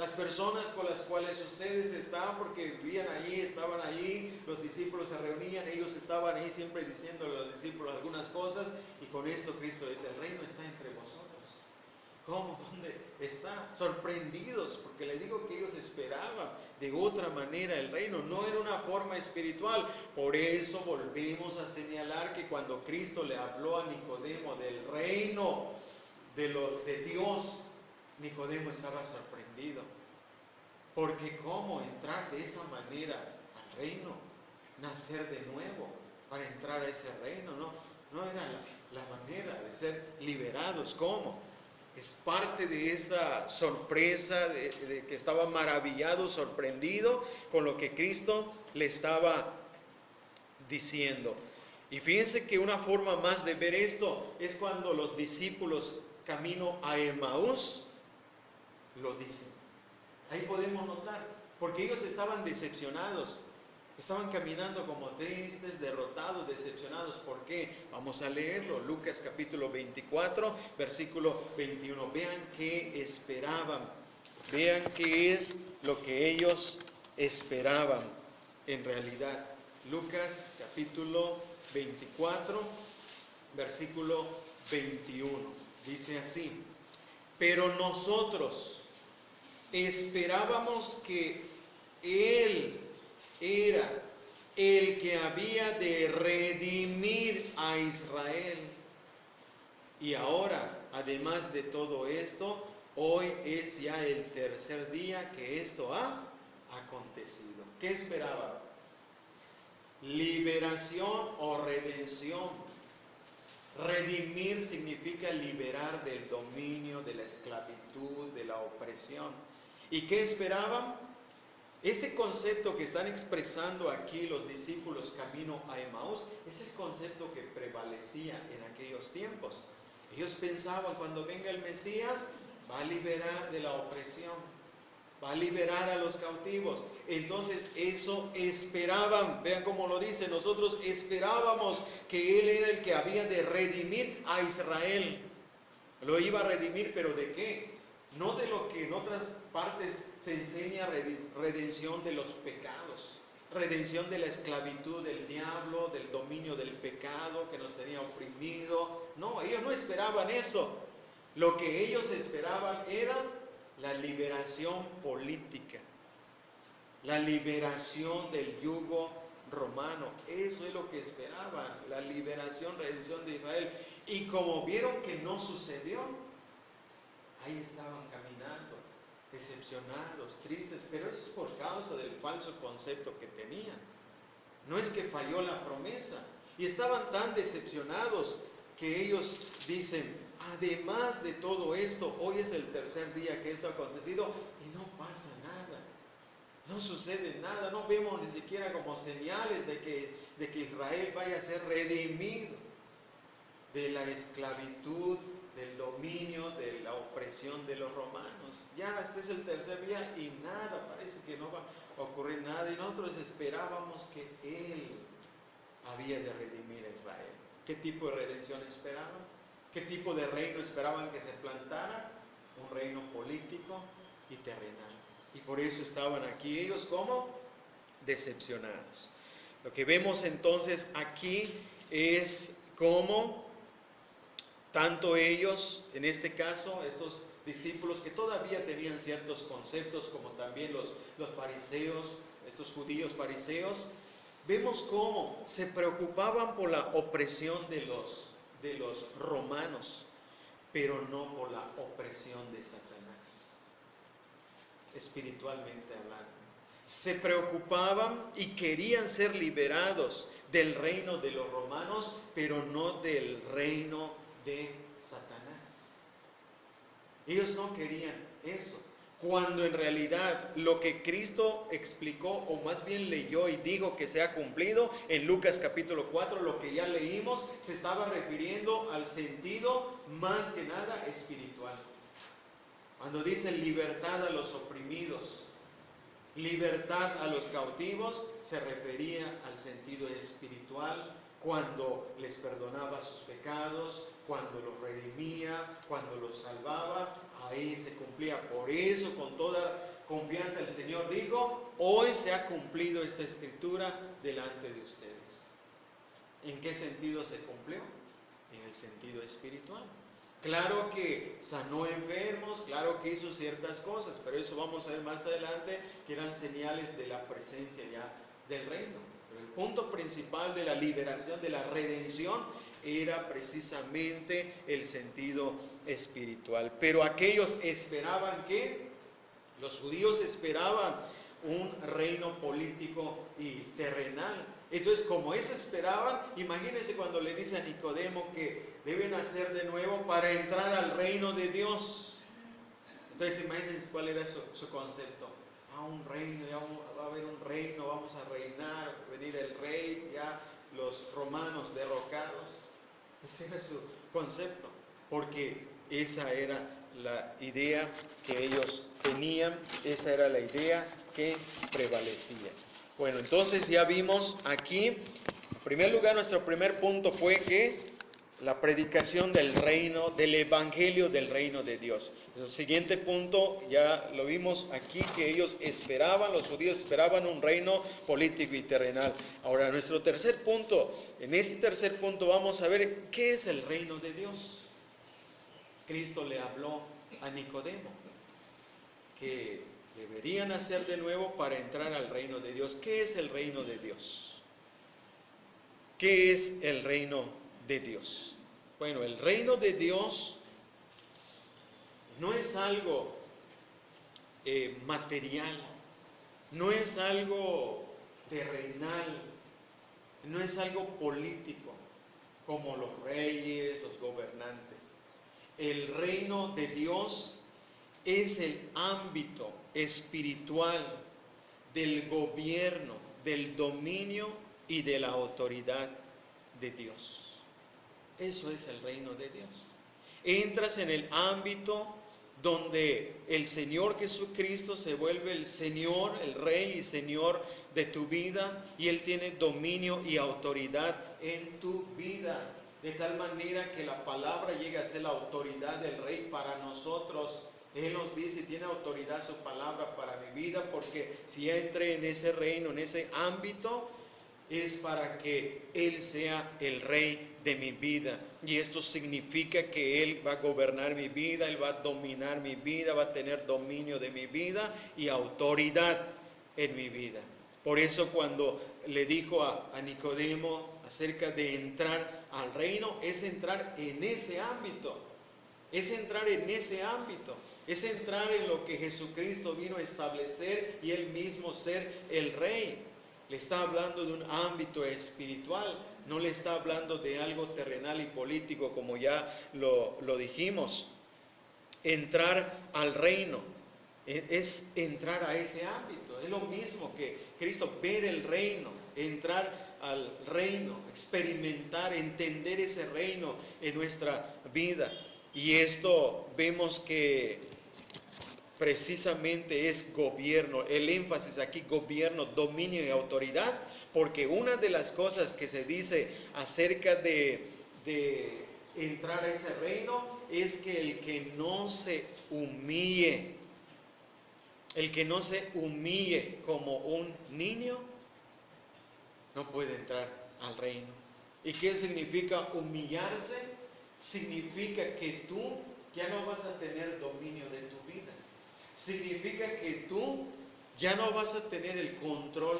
Las personas con las cuales ustedes estaban, porque vivían allí, estaban allí, los discípulos se reunían, ellos estaban ahí siempre diciendo a los discípulos algunas cosas, y con esto Cristo dice, el reino está entre vosotros. ¿Cómo? ¿Dónde está? Sorprendidos, porque les digo que ellos esperaban de otra manera el reino, no en una forma espiritual. Por eso volvemos a señalar que cuando Cristo le habló a Nicodemo del reino de Dios, Nicodemo estaba sorprendido. Porque ¿cómo entrar de esa manera al reino? Nacer de nuevo para entrar a ese reino, no era la manera de ser liberados. ¿Cómo? Es parte de esa sorpresa de que estaba maravillado, sorprendido con lo que Cristo le estaba diciendo. Y fíjense que una forma más de ver esto es cuando los discípulos camino a Emaús lo dicen. Ahí podemos notar, porque ellos estaban decepcionados. Estaban caminando como tristes, derrotados, decepcionados. ¿Por qué? Vamos a leerlo. Lucas capítulo 24, versículo 21. Vean qué esperaban. Vean qué es lo que ellos esperaban en realidad. Lucas capítulo 24, versículo 21. Dice así: pero nosotros esperábamos que Él era el que había de redimir a Israel. Y ahora, además de todo esto, hoy es ya el tercer día que esto ha acontecido. ¿Qué esperaban? Liberación o redención. Redimir significa liberar del dominio, de la esclavitud, de la opresión. ¿Y qué esperaban? Este concepto que están expresando aquí los discípulos camino a Emaús es el concepto que prevalecía en aquellos tiempos. Ellos pensaban, cuando venga el Mesías, va a liberar de la opresión, va a liberar a los cautivos. Entonces eso esperaban. Vean cómo lo dice: nosotros esperábamos que Él era el que había de redimir a Israel. Lo iba a redimir, ¿pero de qué? No de lo que en otras partes se enseña, redención de los pecados, redención de la esclavitud del diablo, del dominio del pecado que nos tenía oprimido. No, ellos no esperaban eso. Lo que ellos esperaban era la liberación política, la liberación del yugo romano. Eso es lo que esperaban, la liberación, redención de Israel. Y como vieron que no sucedió, ahí estaban caminando, decepcionados, tristes, pero eso es por causa del falso concepto que tenían. No es que falló la promesa, y estaban tan decepcionados que ellos dicen, además de todo esto, hoy es el tercer día que esto ha acontecido y no pasa nada, no sucede nada, no vemos ni siquiera como señales de que Israel vaya a ser redimido de la esclavitud, del dominio, de la opresión de los romanos. Ya este es el tercer día y nada, parece que no va a ocurrir nada. Y nosotros esperábamos que Él había de redimir a Israel. ¿Qué tipo de redención esperaban? ¿Qué tipo de reino esperaban que se plantara? Un reino político y terrenal. Y por eso estaban aquí ellos como decepcionados. Lo que vemos entonces aquí es cómo tanto ellos, en este caso, estos discípulos que todavía tenían ciertos conceptos, como también los fariseos, estos judíos fariseos, vemos cómo se preocupaban por la opresión de los romanos, pero no por la opresión de Satanás, espiritualmente hablando. Se preocupaban y querían ser liberados del reino de los romanos, pero no del reino de Satanás. Ellos no querían eso, cuando en realidad lo que Cristo explicó, o más bien leyó y dijo que se ha cumplido en Lucas capítulo 4, lo que ya leímos, se estaba refiriendo al sentido más que nada espiritual. Cuando dice libertad a los oprimidos, libertad a los cautivos, se refería al sentido espiritual, cuando les perdonaba sus pecados, cuando los redimía, cuando los salvaba, ahí se cumplía. Por eso, con toda confianza. El Señor dijo, hoy se ha cumplido esta escritura delante de ustedes. ¿En qué sentido se cumplió? En el sentido espiritual. Claro que sanó enfermos, claro que hizo ciertas cosas, pero eso vamos a ver más adelante, que eran señales de la presencia ya del reino. Pero el punto principal de la liberación, de la redención, era precisamente el sentido espiritual. Pero aquellos esperaban que, los judíos esperaban un reino político y terrenal. Entonces, como eso esperaban, imagínense cuando le dice a Nicodemo que deben nacer de nuevo para entrar al reino de Dios. Entonces, imagínense cuál era su concepto. Un reino, ya va a haber un reino, vamos a reinar, venir el rey, ya los romanos derrocados. Ese era su concepto, porque esa era la idea que ellos tenían, esa era la idea que prevalecía. Bueno, entonces ya vimos aquí, en primer lugar, nuestro primer punto fue que la predicación del reino, del evangelio del reino de Dios. El siguiente punto ya lo vimos aquí, que ellos esperaban, los judíos esperaban un reino político y terrenal. Ahora, nuestro tercer punto, en este tercer punto vamos a ver qué es el reino de Dios. Cristo le habló a Nicodemo que deberían nacer de nuevo para entrar al reino de Dios. ¿Qué es el reino de Dios? ¿Qué es el reino de Dios? Bueno, el reino de Dios no es algo material, no es algo terrenal, no es algo político, como los reyes, los gobernantes. El reino de Dios es el ámbito espiritual del gobierno, del dominio y de la autoridad de Dios. Eso es el reino de Dios. Entras en el ámbito donde el Señor Jesucristo se vuelve el Señor, el Rey y Señor de tu vida, y Él tiene dominio y autoridad en tu vida, de tal manera que la palabra llega a ser la autoridad del Rey para nosotros. Él nos dice, tiene autoridad su palabra para mi vida, porque si entré en ese reino, en ese ámbito, es para que Él sea el Rey de mi vida. Y esto significa que Él va a gobernar mi vida, Él va a dominar mi vida, va a tener dominio de mi vida y autoridad en mi vida. Por eso cuando le dijo a Nicodemo acerca de entrar al reino, es entrar en ese ámbito. Es entrar en ese ámbito, es entrar en lo que Jesucristo vino a establecer y Él mismo ser el Rey. Le está hablando de un ámbito espiritual, no le está hablando de algo terrenal y político como ya lo dijimos. Entrar al reino es entrar a ese ámbito, es lo mismo que Cristo, ver el reino, entrar al reino, experimentar, entender ese reino en nuestra vida. Y esto vemos que precisamente es gobierno, el énfasis aquí, gobierno, dominio y autoridad, porque una de las cosas que se dice acerca de entrar a ese reino es que el que no se humille como un niño, no puede entrar al reino. ¿Y qué significa humillarse? Significa que tú ya no vas a tener dominio de tu vida. Significa que tú ya no vas a tener el control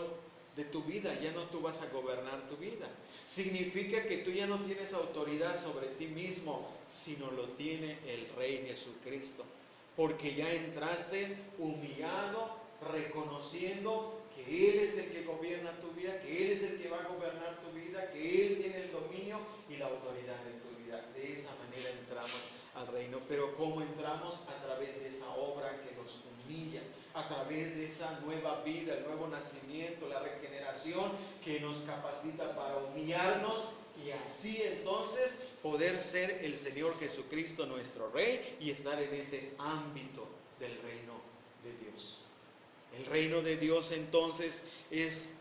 de tu vida, ya no tú vas a gobernar tu vida. Significa que tú ya no tienes autoridad sobre ti mismo, sino lo tiene el Rey Jesucristo. Porque ya entraste humillado, reconociendo que Él es el que gobierna tu vida, que Él es el que va a gobernar tu vida, que Él tiene el dominio y la autoridad de tu vida. De esa manera entramos al reino. Pero ¿cómo entramos? A través de esa obra que nos humilla, a través de esa nueva vida, el nuevo nacimiento, la regeneración que nos capacita para humillarnos y así entonces poder ser el Señor Jesucristo nuestro Rey y estar en ese ámbito del reino de Dios. El reino de Dios entonces es,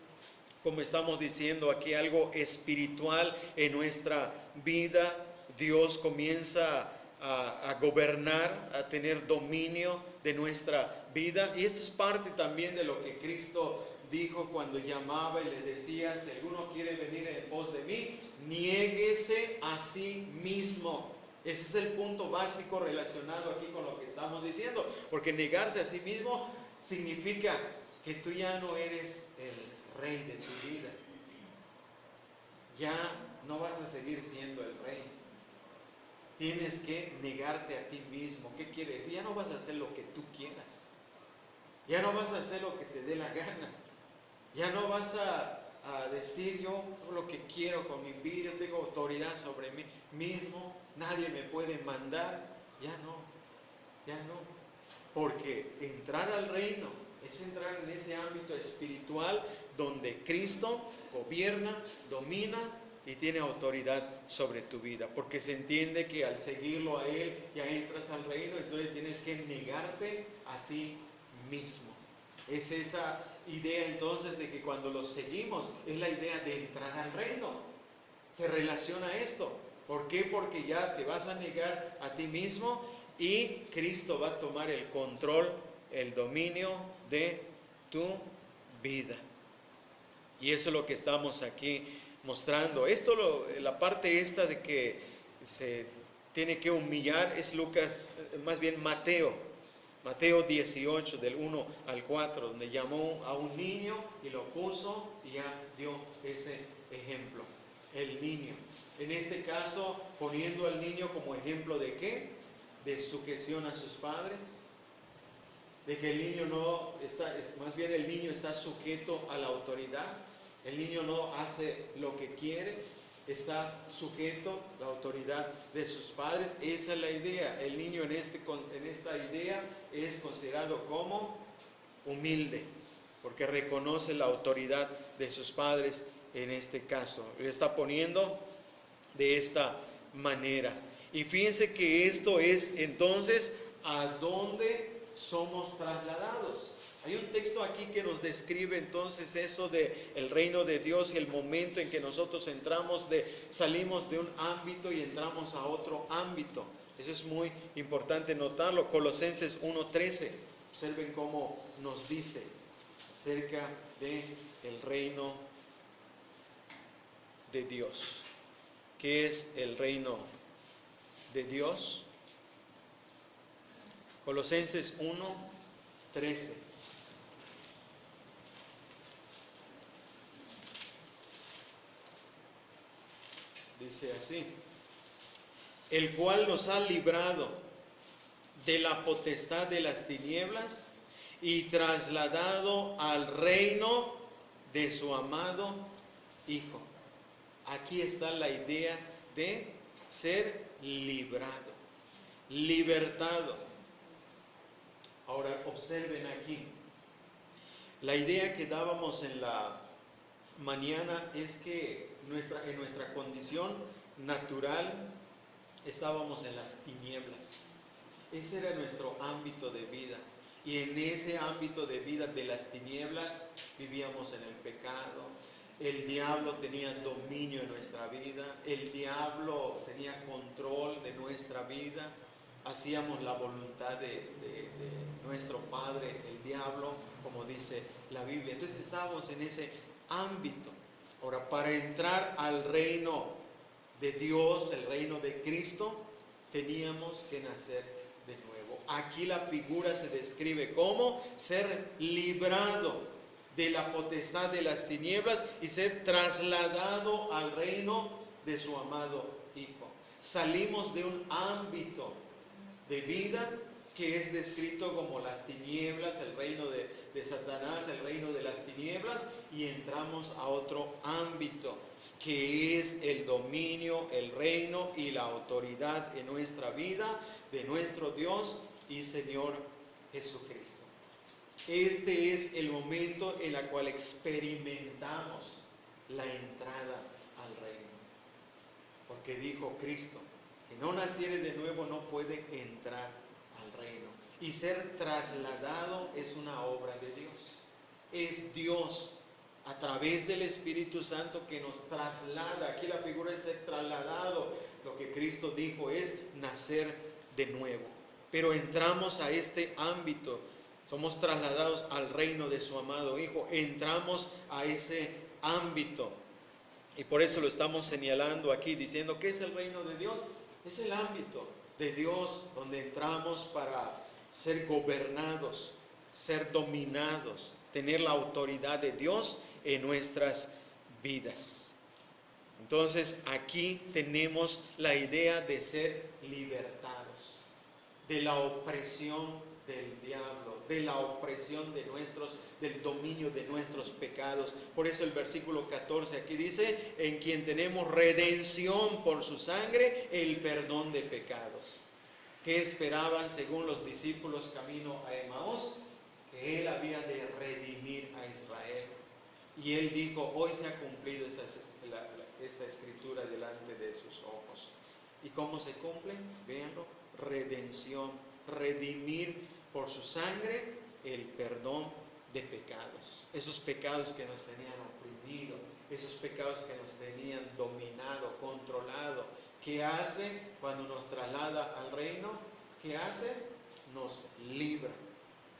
como estamos diciendo aquí, algo espiritual en nuestra vida. Dios comienza a gobernar, a tener dominio de nuestra vida. Y esto es parte también de lo que Cristo dijo cuando llamaba y le decía: si alguno quiere venir en pos de mí, niéguese a sí mismo. Ese es el punto básico relacionado aquí con lo que estamos diciendo, porque negarse a sí mismo significa que tú ya no eres el rey de tu vida. Ya no vas a seguir siendo el rey. Tienes que negarte a ti mismo. ¿Qué quiere decir? Ya no vas a hacer lo que tú quieras. Ya no vas a hacer lo que te dé la gana. Ya no vas a decir: yo lo que quiero con mi vida, tengo autoridad sobre mí mismo, nadie me puede mandar. Ya no. Porque entrar al reino es entrar en ese ámbito espiritual donde Cristo gobierna, domina y tiene autoridad sobre tu vida. Porque se entiende que al seguirlo a Él ya entras al reino, entonces tienes que negarte a ti mismo. Es esa idea entonces de que cuando lo seguimos es la idea de entrar al reino. Se relaciona a esto. ¿Por qué? Porque ya te vas a negar a ti mismo y Cristo va a tomar el control, el dominio de tu vida. Y eso es lo que estamos aquí mostrando. La parte esta de que se tiene que humillar es Mateo 18, del 1 al 4, donde llamó a un niño y lo puso y ya dio ese ejemplo. El niño. En este caso, poniendo al niño como ejemplo de ¿qué? De sujeción a sus padres. De que el niño el niño está sujeto a la autoridad. El niño no hace lo que quiere, está sujeto a la autoridad de sus padres. Esa es la idea. El niño en esta idea es considerado como humilde, porque reconoce la autoridad de sus padres en este caso. Le está poniendo de esta manera. Y fíjense que esto es entonces a dónde somos trasladados. Hay un texto aquí que nos describe entonces eso de el reino de Dios y el momento en que nosotros salimos de un ámbito y entramos a otro ámbito. Eso es muy importante notarlo. Colosenses 1:13. Observen cómo nos dice acerca de el reino de Dios. ¿Qué es el reino de Dios? Colosenses 1:13. Dice así: el cual nos ha librado de la potestad de las tinieblas y trasladado al reino de su amado Hijo. Aquí está la idea de ser librado, libertado. Ahora observen aquí, la idea que dábamos en la mañana es que en nuestra condición natural estábamos en las tinieblas. Ese era nuestro ámbito de vida. Y en ese ámbito de vida de las tinieblas vivíamos en el pecado. El diablo tenía dominio en nuestra vida. El diablo tenía control de nuestra vida. Hacíamos la voluntad de nuestro padre, el diablo, como dice la Biblia. Entonces estábamos en ese ámbito. Ahora, para entrar al reino de Dios, el reino de Cristo, teníamos que nacer de nuevo. Aquí la figura se describe como ser librado de la potestad de las tinieblas y ser trasladado al reino de su amado Hijo. Salimos de un ámbito de vida que es descrito como las tinieblas, el reino de Satanás, el reino de las tinieblas, y entramos a otro ámbito que es el dominio, el reino y la autoridad en nuestra vida de nuestro Dios y Señor Jesucristo. Este es el momento en el cual experimentamos la entrada al reino. Porque dijo Cristo, que no naciere de nuevo no puede entrar al reino. Y ser trasladado es una obra de Dios. Es Dios a través del Espíritu Santo que nos traslada. Aquí la figura es ser trasladado. Lo que Cristo dijo es nacer de nuevo. Pero entramos a este ámbito. Somos trasladados al reino de su amado Hijo. Entramos a ese ámbito. Y por eso lo estamos señalando aquí, diciendo que es el reino de Dios. Es el ámbito de Dios donde entramos para ser gobernados, ser dominados, tener la autoridad de Dios en nuestras vidas. Entonces aquí tenemos la idea de ser libertados de la opresión del diablo, de la opresión del dominio de nuestros pecados. Por eso el versículo 14 aquí dice, en quien tenemos redención por su sangre, el perdón de pecados. ¿Qué esperaban según los discípulos camino a Emaús? Que él había de redimir a Israel. Y él dijo, hoy se ha cumplido esta escritura delante de sus ojos. ¿Y cómo se cumple? Véanlo, redención, redimir por su sangre el perdón de pecados. Esos pecados que nos tenían oprimido, esos pecados que nos tenían dominado, controlado. ¿Qué hace cuando nos traslada al reino? ¿Qué hace? Nos libra.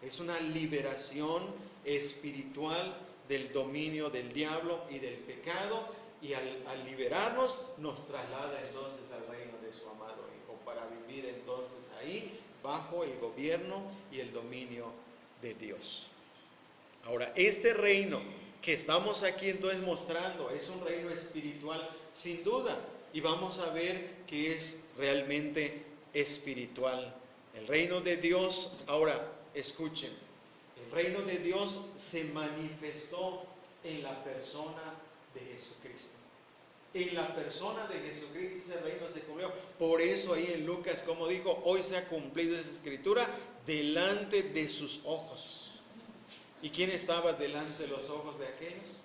Es una liberación espiritual del dominio del diablo y del pecado, y al liberarnos nos traslada entonces al reino de su amado Hijo, para vivir entonces ahí bajo el gobierno y el dominio de Dios. Ahora, este reino que estamos aquí entonces mostrando es un reino espiritual sin duda, y vamos a ver que es realmente espiritual. El reino de Dios, ahora escuchen, el reino de Dios se manifestó en la persona de Jesucristo. En la persona de Jesucristo ese reino se cumplió. Por eso ahí en Lucas, como dijo, hoy se ha cumplido esa escritura delante de sus ojos. ¿Y quién estaba delante de los ojos de aquellos?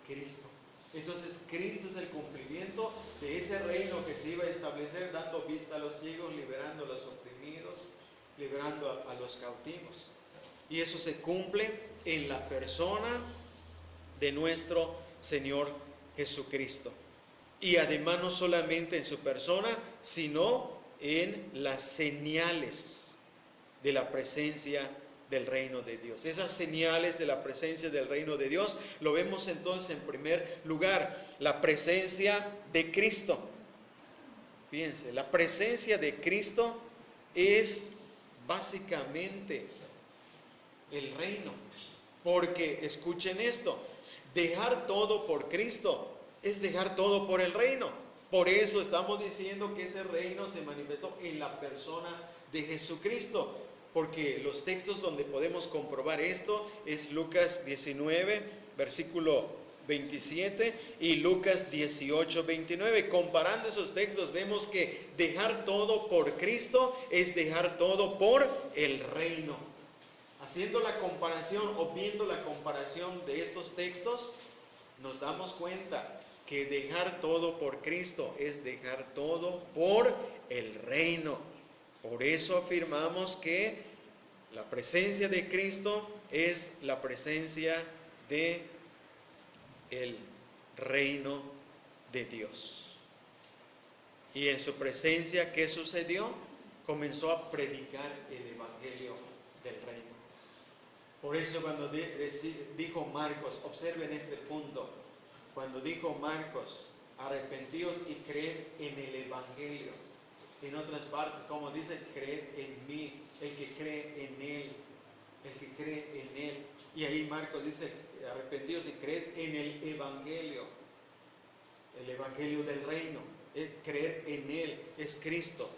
Cristo. Entonces Cristo es el cumplimiento de ese reino que se iba a establecer, dando vista a los ciegos, liberando a los oprimidos, liberando a los cautivos. Y eso se cumple en la persona de nuestro Señor Jesucristo. Y además no solamente en su persona, sino en las señales de la presencia del reino de Dios. Esas señales de la presencia del reino de Dios lo vemos entonces en primer lugar, la presencia de Cristo. Fíjense, la presencia de Cristo es básicamente el reino. Porque, escuchen esto, dejar todo por Cristo es dejar todo por el reino. Por eso estamos diciendo que ese reino se manifestó en la persona de Jesucristo. Porque los textos donde podemos comprobar esto es Lucas 19, versículo 27 y Lucas 18, 29. Comparando esos textos vemos que dejar todo por Cristo es dejar todo por el reino. Haciendo la comparación o viendo la comparación de estos textos, nos damos cuenta que dejar todo por Cristo es dejar todo por el reino. Por eso afirmamos que la presencia de Cristo es la presencia de el reino de Dios. Y en su presencia, ¿qué sucedió? Comenzó a predicar el evangelio del reino. Por eso cuando dijo Marcos, observen este punto, cuando dijo Marcos, arrepentíos y creed en el evangelio. En otras partes, como dice, creed en mí, el que cree en él, el que cree en él. Y ahí Marcos dice, arrepentíos y creed en el evangelio del reino. Creer en él es Cristo.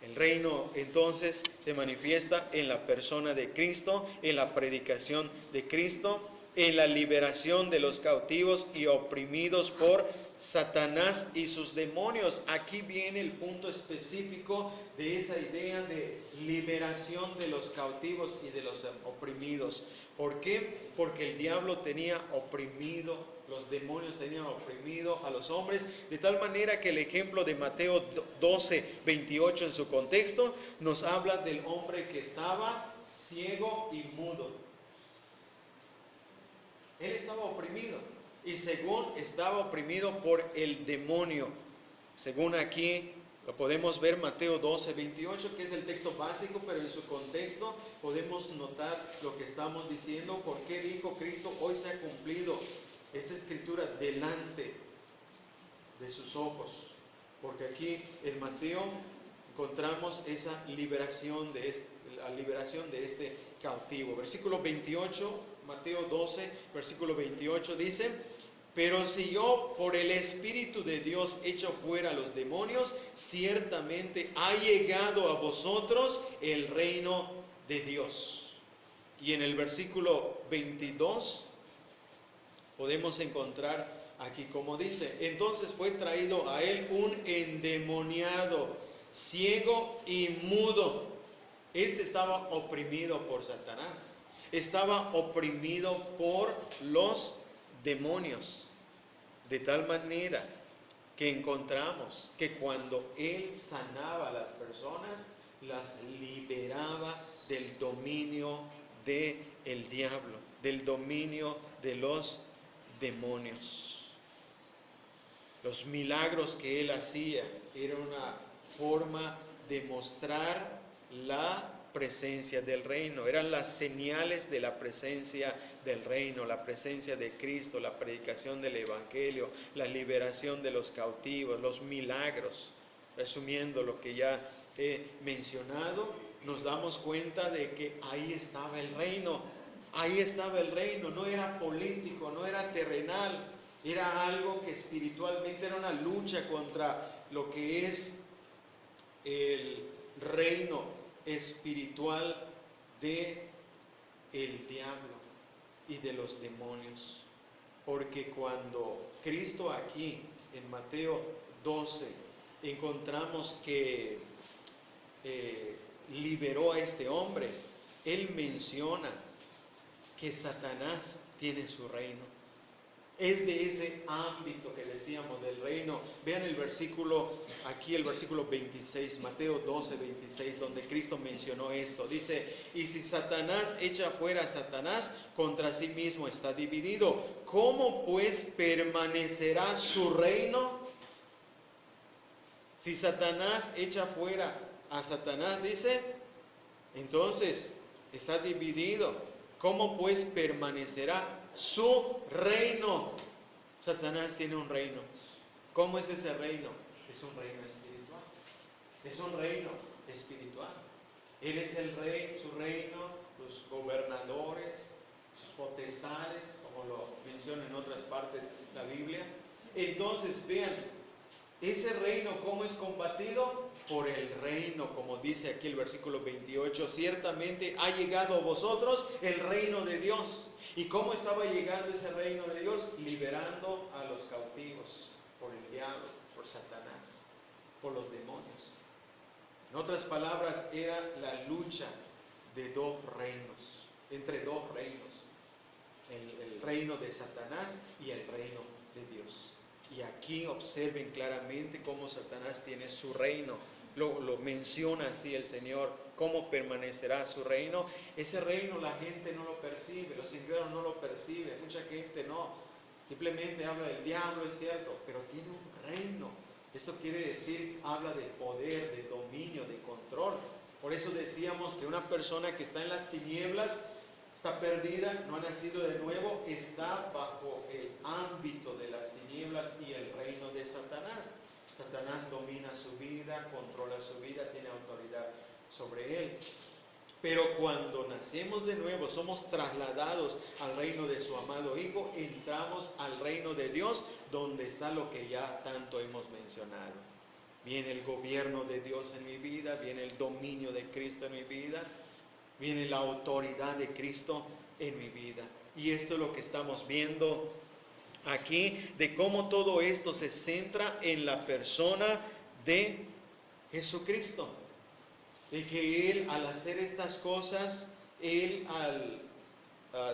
El reino entonces se manifiesta en la persona de Cristo, en la predicación de Cristo, en la liberación de los cautivos y oprimidos por Satanás y sus demonios. Aquí viene el punto específico de esa idea de liberación de los cautivos y de los oprimidos. ¿Por qué? Porque el diablo tenía oprimido, los demonios tenían oprimido a los hombres, de tal manera que el ejemplo de Mateo 12, 28 en su contexto nos habla del hombre que estaba ciego y mudo. Él estaba oprimido, y según estaba oprimido por el demonio, según aquí Lo podemos ver Mateo 12, 28, que es el texto básico, pero en su contexto podemos notar lo que estamos diciendo. ¿Por qué dijo Cristo? Hoy se ha cumplido esta escritura delante de sus ojos. Porque aquí en Mateo encontramos esa liberación la liberación de este cautivo. Versículo 28, Mateo 12, versículo 28 dice: pero si yo por el Espíritu de Dios echo fuera a los demonios, ciertamente ha llegado a vosotros el reino de Dios. Y en el versículo 22 podemos encontrar aquí como dice: entonces fue traído a él un endemoniado, ciego y mudo. Este estaba oprimido por Satanás, estaba oprimido por los demonios. De tal manera que encontramos que cuando él sanaba a las personas, las liberaba del dominio del diablo, del dominio de los demonios. Los milagros que él hacía eran una forma de mostrar la presencia del reino, eran las señales de la presencia del reino, la presencia de Cristo, la predicación del evangelio, la liberación de los cautivos, los milagros. Resumiendo lo que ya he mencionado, nos damos cuenta de que ahí estaba el reino, no era político, no era terrenal, era algo que espiritualmente era una lucha contra lo que es el reino espiritual de el diablo y de los demonios. Porque cuando Cristo aquí en Mateo 12 encontramos que liberó a este hombre, él menciona que Satanás tiene su reino. Es de ese ámbito que decíamos del reino. Vean el versículo, aquí el versículo 26, Mateo 12, 26, donde Cristo mencionó esto. Dice: y si Satanás echa fuera a Satanás, contra sí mismo está dividido. ¿Cómo pues permanecerá su reino? Si Satanás echa fuera a Satanás, dice, entonces está dividido. ¿Cómo pues permanecerá su reino? Satanás tiene un reino. ¿Cómo es ese reino? Es un reino espiritual. Es un reino espiritual. Él es el rey, su reino, los gobernadores, sus potestades, como lo menciona en otras partes la Biblia. Entonces, vean, ese reino, ¿cómo es combatido? Por el reino, como dice aquí el versículo 28, ciertamente ha llegado a vosotros el reino de Dios. ¿Y cómo estaba llegando ese reino de Dios? Liberando a los cautivos por el diablo, por Satanás, por los demonios. En otras palabras, era la lucha de dos reinos, entre dos reinos, el reino de Satanás y el reino de Dios. Y aquí observen claramente cómo Satanás tiene su reino. Lo menciona así el Señor. ¿Cómo permanecerá su reino? Ese reino la gente no lo percibe, los incrédulos no lo perciben, mucha gente no. Simplemente habla del diablo, es cierto, pero tiene un reino. Esto quiere decir, habla de poder, de dominio, de control. Por eso decíamos que una persona que está en las tinieblas, está perdida, no ha nacido de nuevo, está bajo el ámbito de las tinieblas y el reino de Satanás. Satanás domina su vida, controla su vida, tiene autoridad sobre él. Pero cuando nacemos de nuevo, somos trasladados al reino de su amado Hijo, entramos al reino de Dios, donde está lo que ya tanto hemos mencionado. Viene el gobierno de Dios en mi vida, viene el dominio de Cristo en mi vida, viene la autoridad de Cristo en mi vida. Y esto es lo que estamos viendo aquí, de cómo todo esto se centra en la persona de Jesucristo. De que Él, al hacer estas cosas, Él al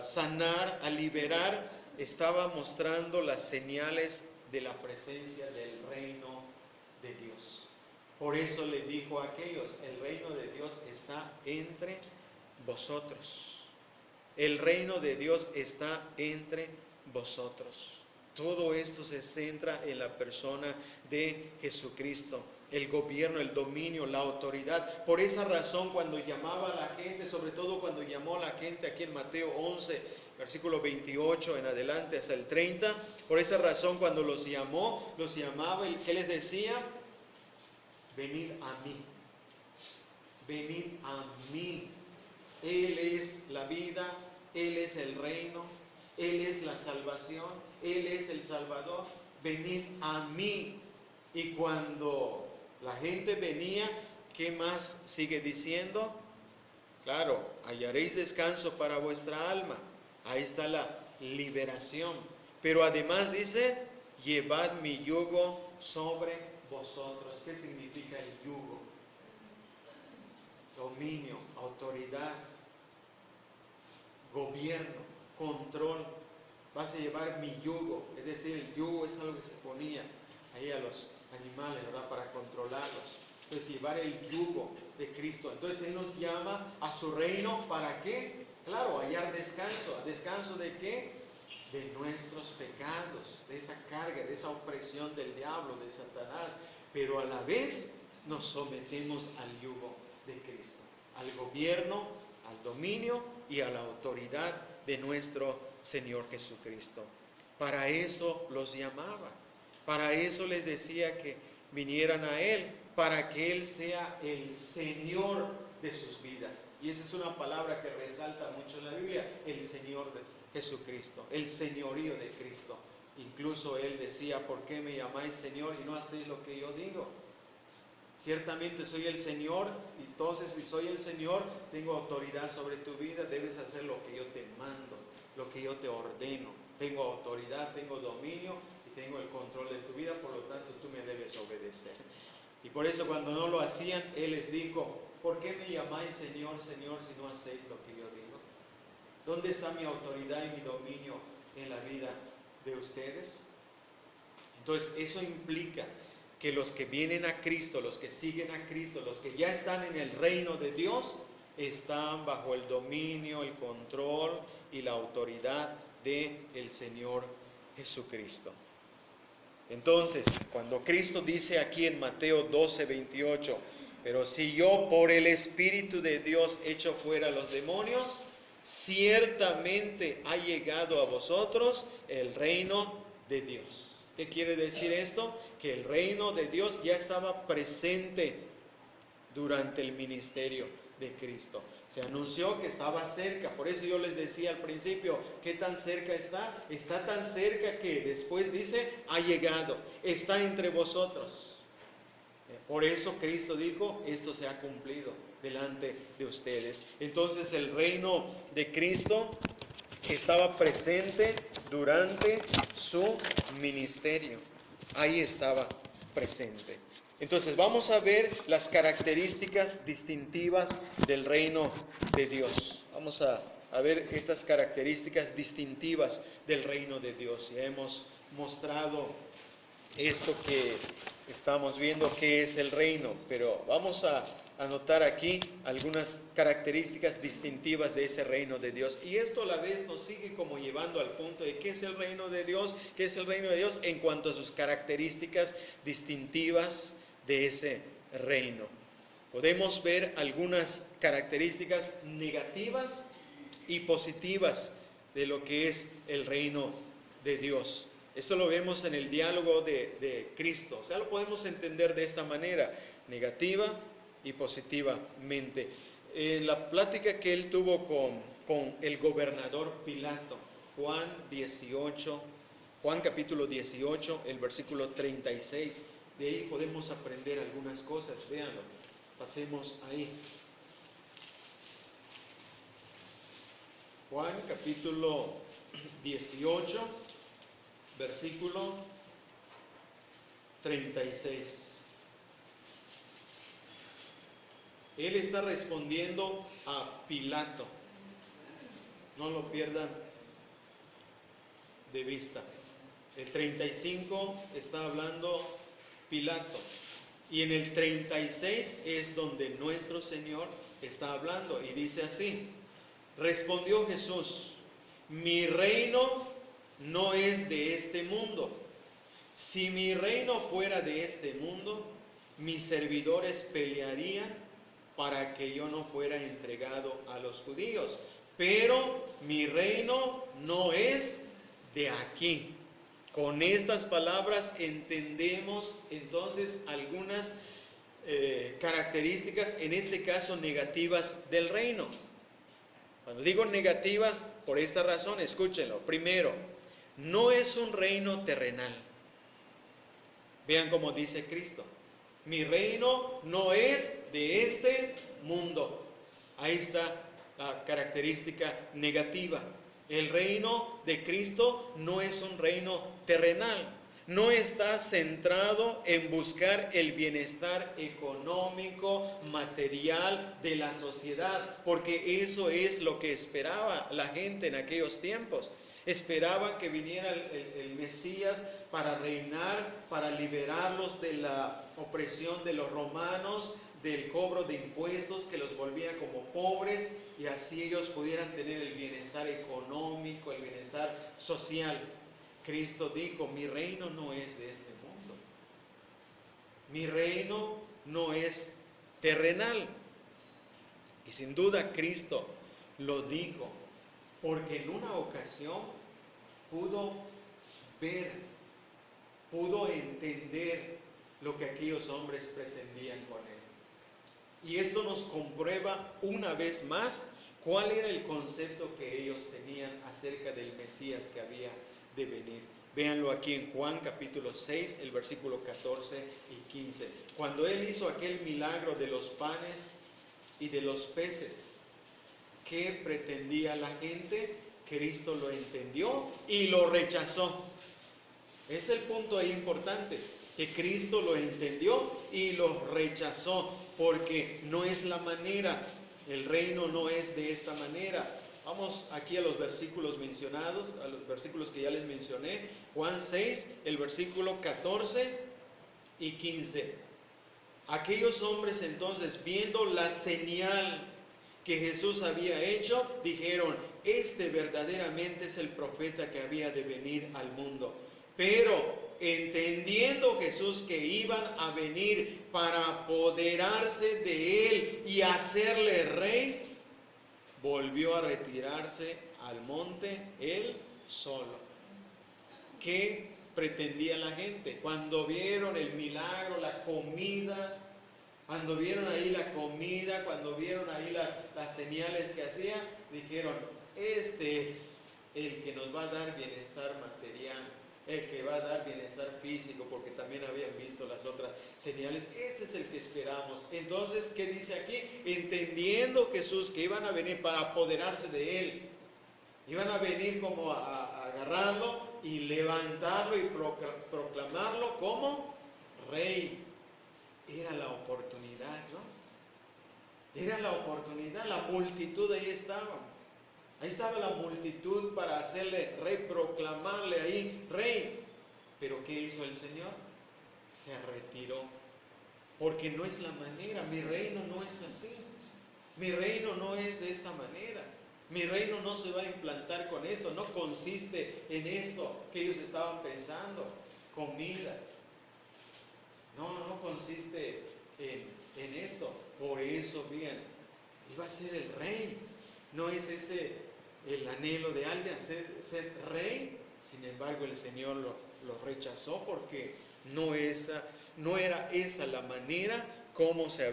sanar, al liberar, estaba mostrando las señales de la presencia del reino de Dios. Por eso le dijo a aquellos: el reino de Dios está entre vosotros. El reino de Dios está entre vosotros. Todo esto se centra en la persona de Jesucristo. el gobierno, el dominio, la autoridad. Por esa razón, cuando llamaba a la gente, sobre todo cuando llamó a la gente aquí en Mateo 11, versículo 28 en adelante hasta el 30, por esa razón cuando los llamaba, ¿qué les decía? Venid a mí, venid a mí. Él es la vida, Él es el reino, Él es la salvación, Él es el Salvador. Venid a mí. Y cuando la gente venía, ¿qué más sigue diciendo? Claro, hallaréis descanso para vuestra alma. Ahí está la liberación. Pero además dice, llevad mi yugo sobre vosotros. ¿Qué significa el yugo? Dominio, autoridad, gobierno, control. Vas a llevar mi yugo. Es decir, el yugo es algo que se ponía ahí a los animales, ¿verdad? Para controlarlos. Entonces, llevar el yugo de Cristo. Entonces, Él nos llama a su reino. ¿Para qué? Claro, hallar descanso. ¿Descanso de qué? De nuestros pecados, de esa carga, de esa opresión del diablo, de Satanás. Pero a la vez nos sometemos al yugo de Cristo, al gobierno, al dominio y a la autoridad de nuestro Señor Jesucristo. Para eso los llamaba, para eso les decía que vinieran a Él, para que Él sea el Señor de sus vidas. Y esa es una palabra que resalta mucho en la Biblia, el Señor de Jesucristo, el señorío de Cristo. Incluso Él decía, ¿por qué me llamáis Señor y no hacéis lo que yo digo? Ciertamente soy el Señor, y entonces si soy el Señor, tengo autoridad sobre tu vida, debes hacer lo que yo te mando, lo que yo te ordeno. Tengo autoridad, tengo dominio y tengo el control de tu vida, por lo tanto tú me debes obedecer. Y por eso cuando no lo hacían, Él les dijo, ¿por qué me llamáis Señor, Señor, si no hacéis lo que yo digo? ¿Dónde está mi autoridad y mi dominio en la vida de ustedes? Entonces eso implica que los que vienen a Cristo, los que siguen a Cristo, los que ya están en el reino de Dios, están bajo el dominio, el control y la autoridad del Señor Jesucristo. Entonces, cuando Cristo dice aquí en Mateo 12, 28, pero si yo por el Espíritu de Dios echo fuera los demonios, ciertamente ha llegado a vosotros el reino de Dios. ¿Qué quiere decir esto? Que el reino de Dios ya estaba presente durante el ministerio de Cristo. Se anunció que estaba cerca. Por eso yo les decía al principio, ¿qué tan cerca está? Está tan cerca que después dice, ha llegado, está entre vosotros. Por eso Cristo dijo, esto se ha cumplido delante de ustedes. Entonces el reino de Cristo estaba presente durante su ministerio. Ahí estaba presente. Entonces vamos a ver las características distintivas del reino de Dios. Vamos a ver estas características distintivas del reino de Dios. Ya hemos mostrado esto que estamos viendo que es el reino, pero vamos a anotar aquí algunas características distintivas de ese reino de Dios. Y esto a la vez nos sigue como llevando al punto de qué es el reino de Dios, qué es el reino de Dios en cuanto a sus características distintivas de ese reino. Podemos ver algunas características negativas y positivas de lo que es el reino de Dios. Esto lo vemos en el diálogo de Cristo. O sea, lo podemos entender de esta manera, negativa y positivamente. En la plática que él tuvo con el gobernador Pilato, Juan capítulo 18, el versículo 36. De ahí podemos aprender algunas cosas. Véanlo, pasemos ahí. Juan capítulo 18. Versículo 36. Él está respondiendo a Pilato. No lo pierdan de vista. El 35 está hablando Pilato. Y en el 36 es donde nuestro Señor está hablando. Y dice así: respondió Jesús, mi reino no es de este mundo. Si mi reino fuera de este mundo, mis servidores pelearían para que yo no fuera entregado a los judíos. Pero mi reino no es de aquí. Con estas palabras entendemos entonces algunas características, en este caso negativas del reino. Cuando digo negativas, por esta razón, escúchenlo. Primero, no es un reino terrenal. Vean cómo dice Cristo. Mi reino no es de este mundo. Ahí está la característica negativa. El reino de Cristo no es un reino terrenal. No está centrado en buscar el bienestar económico, material de la sociedad, porque eso es lo que esperaba la gente en aquellos tiempos. Esperaban que viniera el Mesías para reinar, para liberarlos de la opresión de los romanos, del cobro de impuestos que los volvía como pobres, y así ellos pudieran tener el bienestar económico, el bienestar social. Cristo dijo, mi reino no es de este mundo. Mi reino no es terrenal. Y sin duda Cristo lo dijo, porque en una ocasión pudo ver, pudo entender lo que aquellos hombres pretendían con él. Y esto nos comprueba una vez más cuál era el concepto que ellos tenían acerca del Mesías que había de venir. Véanlo aquí en Juan capítulo 6, el versículo 14 y 15. Cuando él hizo aquel milagro de los panes y de los peces, ¿qué pretendía la gente? Cristo lo entendió y lo rechazó. Es el punto ahí importante, que Cristo lo entendió y lo rechazó, porque no es la manera, el reino no es de esta manera. Vamos aquí a los versículos mencionados, a los versículos que ya les mencioné. Juan 6, el versículo 14 y 15. Aquellos hombres entonces, viendo la señal que Jesús había hecho, dijeron, este verdaderamente es el profeta que había de venir al mundo. Pero entendiendo Jesús que iban a venir para apoderarse de él y hacerle rey, volvió a retirarse al monte él solo. ¿Qué pretendía la gente? Cuando vieron el milagro, la comida, cuando vieron ahí la comida, cuando vieron ahí las señales que hacía, dijeron, este es el que nos va a dar bienestar material, el que va a dar bienestar físico, porque también habían visto las otras señales. Este es el que esperamos. Entonces, ¿qué dice aquí? Entendiendo Jesús que iban a venir para apoderarse de él, iban a venir como a agarrarlo y levantarlo y proclamarlo como rey. Era la oportunidad, ¿no? Era la oportunidad, la multitud ahí estaba. Ahí estaba la multitud para hacerle rey, proclamarle ahí rey. Pero ¿qué hizo el Señor? Se retiró. Porque no es la manera. Mi reino no es así. Mi reino no es de esta manera. Mi reino no se va a implantar con esto. No consiste en esto que ellos estaban pensando. Comida. No consiste en esto. Por eso, bien, iba a ser el rey. No es ese el anhelo de alguien ser rey. Sin embargo, el Señor lo rechazó, porque no era esa la manera como se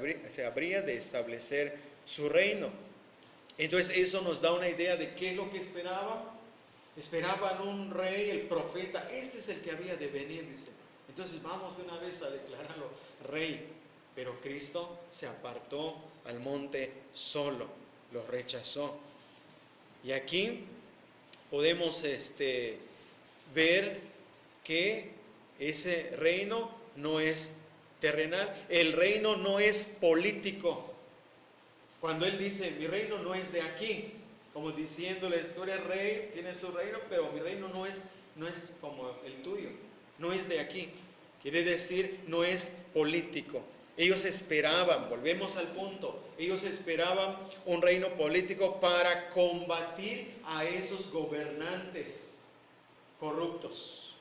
habría de establecer su reino. Entonces eso nos da una idea de qué es lo que esperaban. Esperaban un rey, el profeta. Este es el que había de venir, dice. Entonces vamos de una vez a declararlo rey. Pero Cristo se apartó al monte solo, lo rechazó. Y aquí podemos ver que ese reino no es terrenal, el reino no es político. Cuando él dice, mi reino no es de aquí, como diciéndoles, tú eres rey, tienes tu reino, pero mi reino no es como el tuyo, no es de aquí. Quiere decir, no es político. Ellos esperaban, volvemos al punto, ellos esperaban un reino político para combatir a esos gobernantes corruptos.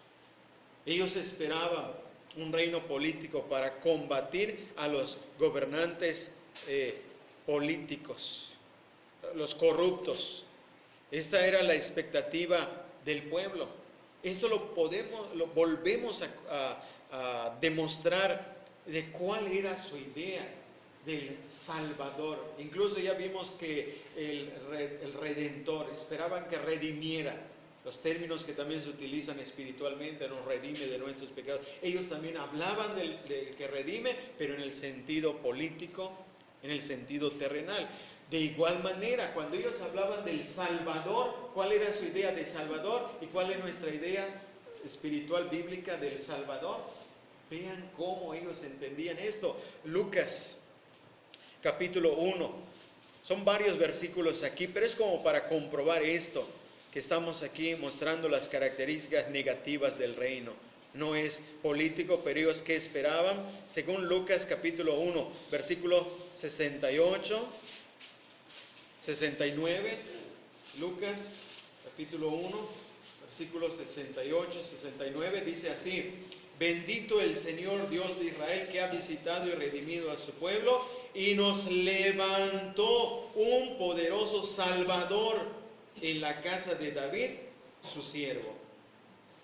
Ellos esperaban un reino político para combatir a los gobernantes políticos, los corruptos. Esta era la expectativa del pueblo. Esto lo volvemos a demostrar de cuál era su idea del Salvador. Incluso ya vimos que el Redentor, esperaban que redimiera. Los términos que también se utilizan espiritualmente, nos redime de nuestros pecados. Ellos también hablaban del que redime, pero en el sentido político, en el sentido terrenal. De igual manera, cuando ellos hablaban del Salvador, ¿cuál era su idea de Salvador? ¿Y cuál es nuestra idea espiritual bíblica del Salvador? Vean cómo ellos entendían esto. Lucas, capítulo 1. Son varios versículos aquí, pero es como para comprobar esto, que estamos aquí mostrando las características negativas del reino. No es político, pero ellos ¿qué esperaban? Según Lucas, capítulo 1, versículo 68... 69, Lucas capítulo 1, versículos 68, 69, dice así: bendito el Señor Dios de Israel, que ha visitado y redimido a su pueblo y nos levantó un poderoso Salvador en la casa de David, su siervo.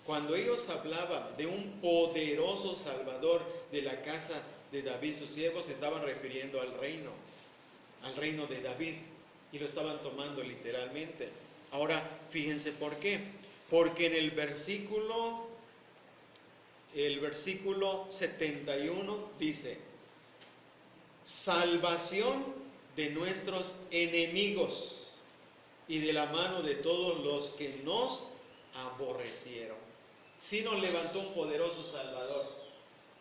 Cuando ellos hablaban de un poderoso Salvador de la casa de David, su siervo, se estaban refiriendo al reino de David. Y lo estaban tomando literalmente. Ahora, fíjense por qué. Porque en el versículo 71 dice: salvación de nuestros enemigos y de la mano de todos los que nos aborrecieron. Sí nos levantó un poderoso Salvador.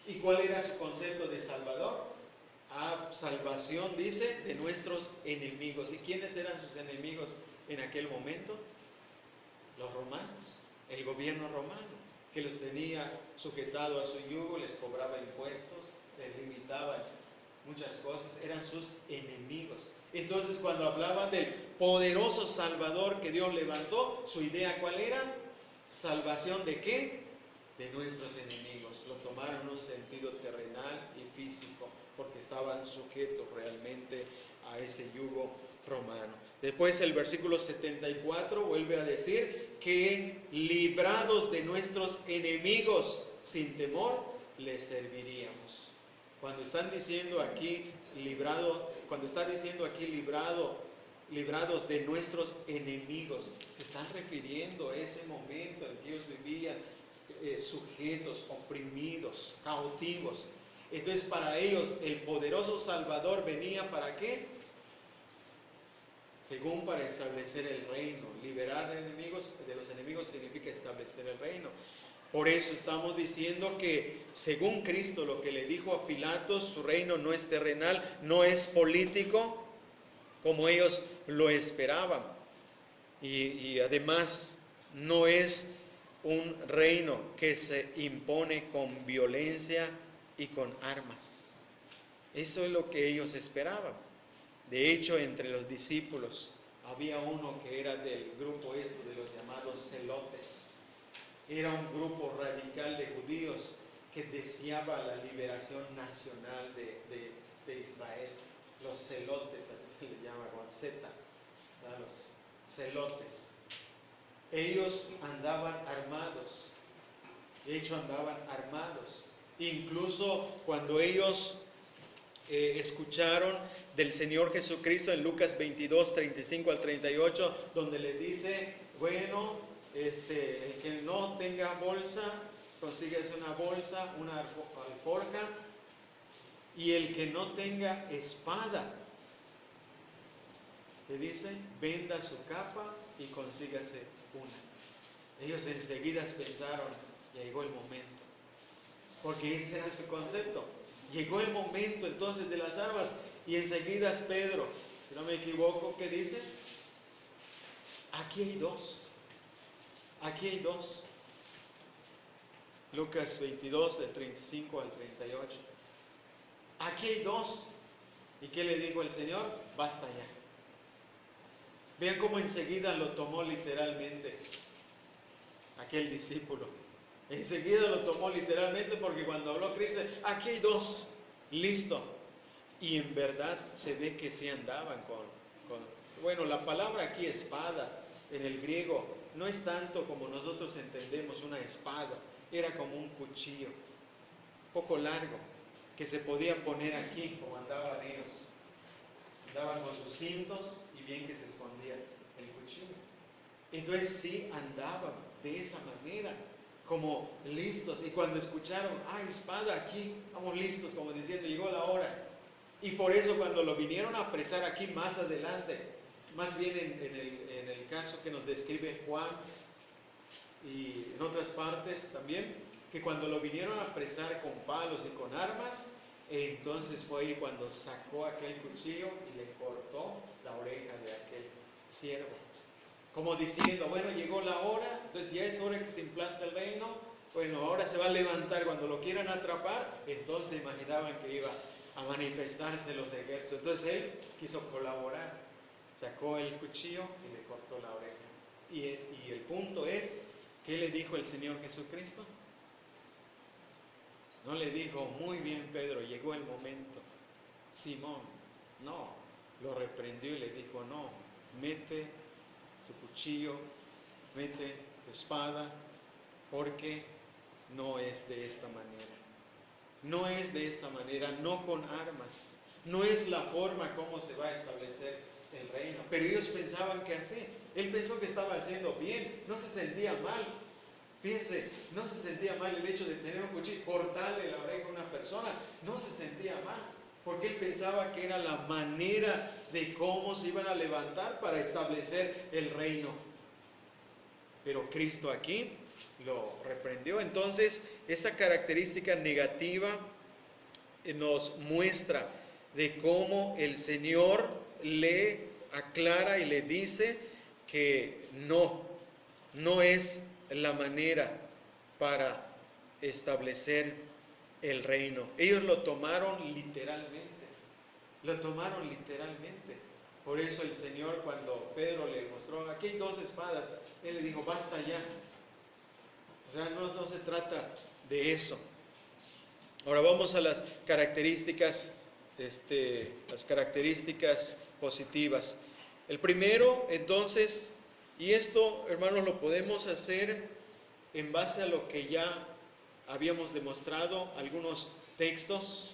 ¿Y cuál era su concepto de Salvador? Salvación, dice, de nuestros enemigos. ¿Y quiénes eran sus enemigos en aquel momento? Los romanos, el gobierno romano, que los tenía sujetado a su yugo, les cobraba impuestos, les limitaba muchas cosas, eran sus enemigos. Entonces, cuando hablaban del poderoso Salvador que Dios levantó, su idea ¿cuál era? ¿Salvación de qué? De nuestros enemigos. Lo tomaron en un sentido terrenal y físico, porque estaban sujetos realmente a ese yugo romano. Después el versículo 74 vuelve a decir que librados de nuestros enemigos, sin temor, les serviríamos. Cuando están diciendo aquí librados de nuestros enemigos, se están refiriendo a ese momento en que ellos vivían sujetos, oprimidos, cautivos. Entonces para ellos el poderoso Salvador venía ¿para qué? Según para establecer el reino. Liberar de los enemigos significa establecer el reino. Por eso estamos diciendo que según Cristo lo que le dijo a Pilatos, su reino no es terrenal, no es político como ellos lo esperaban. Y además no es un reino que se impone con violencia y con armas. Eso es lo que ellos esperaban. De hecho, entre los discípulos había uno que era del grupo de los llamados celotes. Era un grupo radical de judíos que deseaba la liberación nacional de Israel. Los celotes, así se les llama con Z, los celotes. Ellos andaban armados. De hecho, andaban armados. Incluso cuando ellos escucharon del Señor Jesucristo en Lucas 22, 35 al 38, donde le dice, bueno, el que no tenga bolsa, consíguese una bolsa, una alforja, y el que no tenga espada, le dice, venda su capa y consígase una. Ellos enseguida pensaron, llegó el momento. Porque ese era su concepto. Llegó el momento entonces de las armas. Y enseguida Pedro, si no me equivoco, ¿qué dice? Aquí hay dos. Aquí hay dos. Lucas 22, del 35 al 38. Aquí hay dos. ¿Y qué le dijo el Señor? Basta ya. Vean cómo enseguida lo tomó literalmente aquel discípulo. Enseguida lo tomó literalmente, porque cuando habló Cristo, aquí hay dos, listo. Y en verdad se ve que sí andaban bueno, la palabra aquí espada, en el griego, no es tanto como nosotros entendemos una espada, era como un cuchillo, poco largo, que se podía poner aquí, como andaban ellos. Andaban con sus cintos y bien que se escondía el cuchillo. Entonces sí andaban de esa manera, como listos. Y cuando escucharon, espada aquí, estamos listos, como diciendo, llegó la hora. Y por eso cuando lo vinieron a apresar aquí más adelante, más bien en el caso que nos describe Juan y en otras partes también, que cuando lo vinieron a apresar con palos y con armas, entonces fue ahí cuando sacó aquel cuchillo y le cortó la oreja de aquel siervo. Como diciendo, bueno, llegó la hora, entonces ya es hora que se implanta el reino, bueno, ahora se va a levantar, cuando lo quieran atrapar, entonces imaginaban que iba a manifestarse los ejércitos. Entonces él quiso colaborar, sacó el cuchillo y le cortó la oreja. Y el punto es, ¿qué le dijo el Señor Jesucristo? No le dijo, muy bien Pedro, llegó el momento. Simón, no, lo reprendió y le dijo, no, mete tu cuchillo, mete tu espada, porque no es de esta manera. No es de esta manera, no con armas. No es la forma como se va a establecer el reino. Pero ellos pensaban que así. Él pensó que estaba haciendo bien, no se sentía mal. Fíjense, no se sentía mal el hecho de tener un cuchillo, cortarle la oreja a una persona, no se sentía mal, porque él pensaba que era la manera de cómo se iban a levantar para establecer el reino. Pero Cristo aquí lo reprendió. Entonces, esta característica negativa nos muestra de cómo el Señor le aclara y le dice que no es la manera para establecer el reino. Ellos lo tomaron literalmente. Por eso el Señor, cuando Pedro le mostró, aquí hay dos espadas, él le dijo, basta ya. O sea, no se trata de eso. Ahora vamos a las características positivas. El primero, entonces, y esto, hermanos, lo podemos hacer en base a lo que ya habíamos demostrado, algunos textos.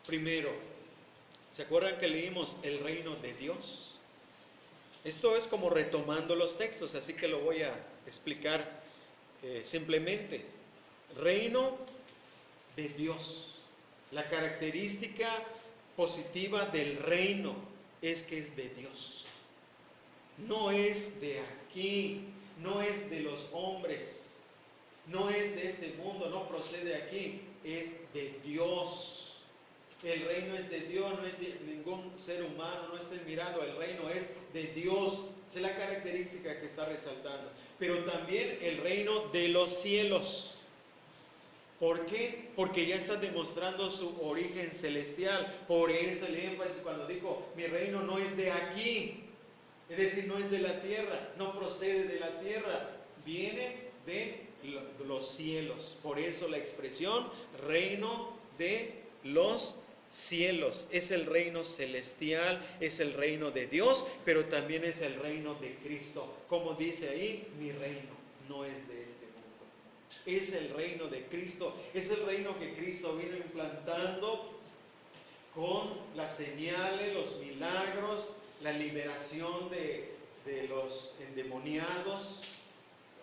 Primero, ¿se acuerdan que leímos el reino de Dios? Esto es como retomando los textos, así que lo voy a explicar simplemente. Reino de Dios. La característica positiva del reino es que es de Dios. No es de aquí, no es de los hombres, no es de este mundo, no procede aquí, es de Dios. El reino es de Dios, no es de ningún ser humano, no estés mirando, el reino es de Dios. Esa es la característica que está resaltando. Pero también el reino de los cielos. ¿Por qué? Porque ya está demostrando su origen celestial. Por eso el énfasis cuando dijo, mi reino no es de aquí. Es decir, no es de la tierra, no procede de la tierra, viene de los cielos. Por eso la expresión reino de los cielos. Es el reino celestial, es el reino de Dios, pero también es el reino de Cristo. Como dice ahí, mi reino no es de este mundo. Es el reino de Cristo, es el reino que Cristo vino implantando con las señales, los milagros, la liberación de los endemoniados,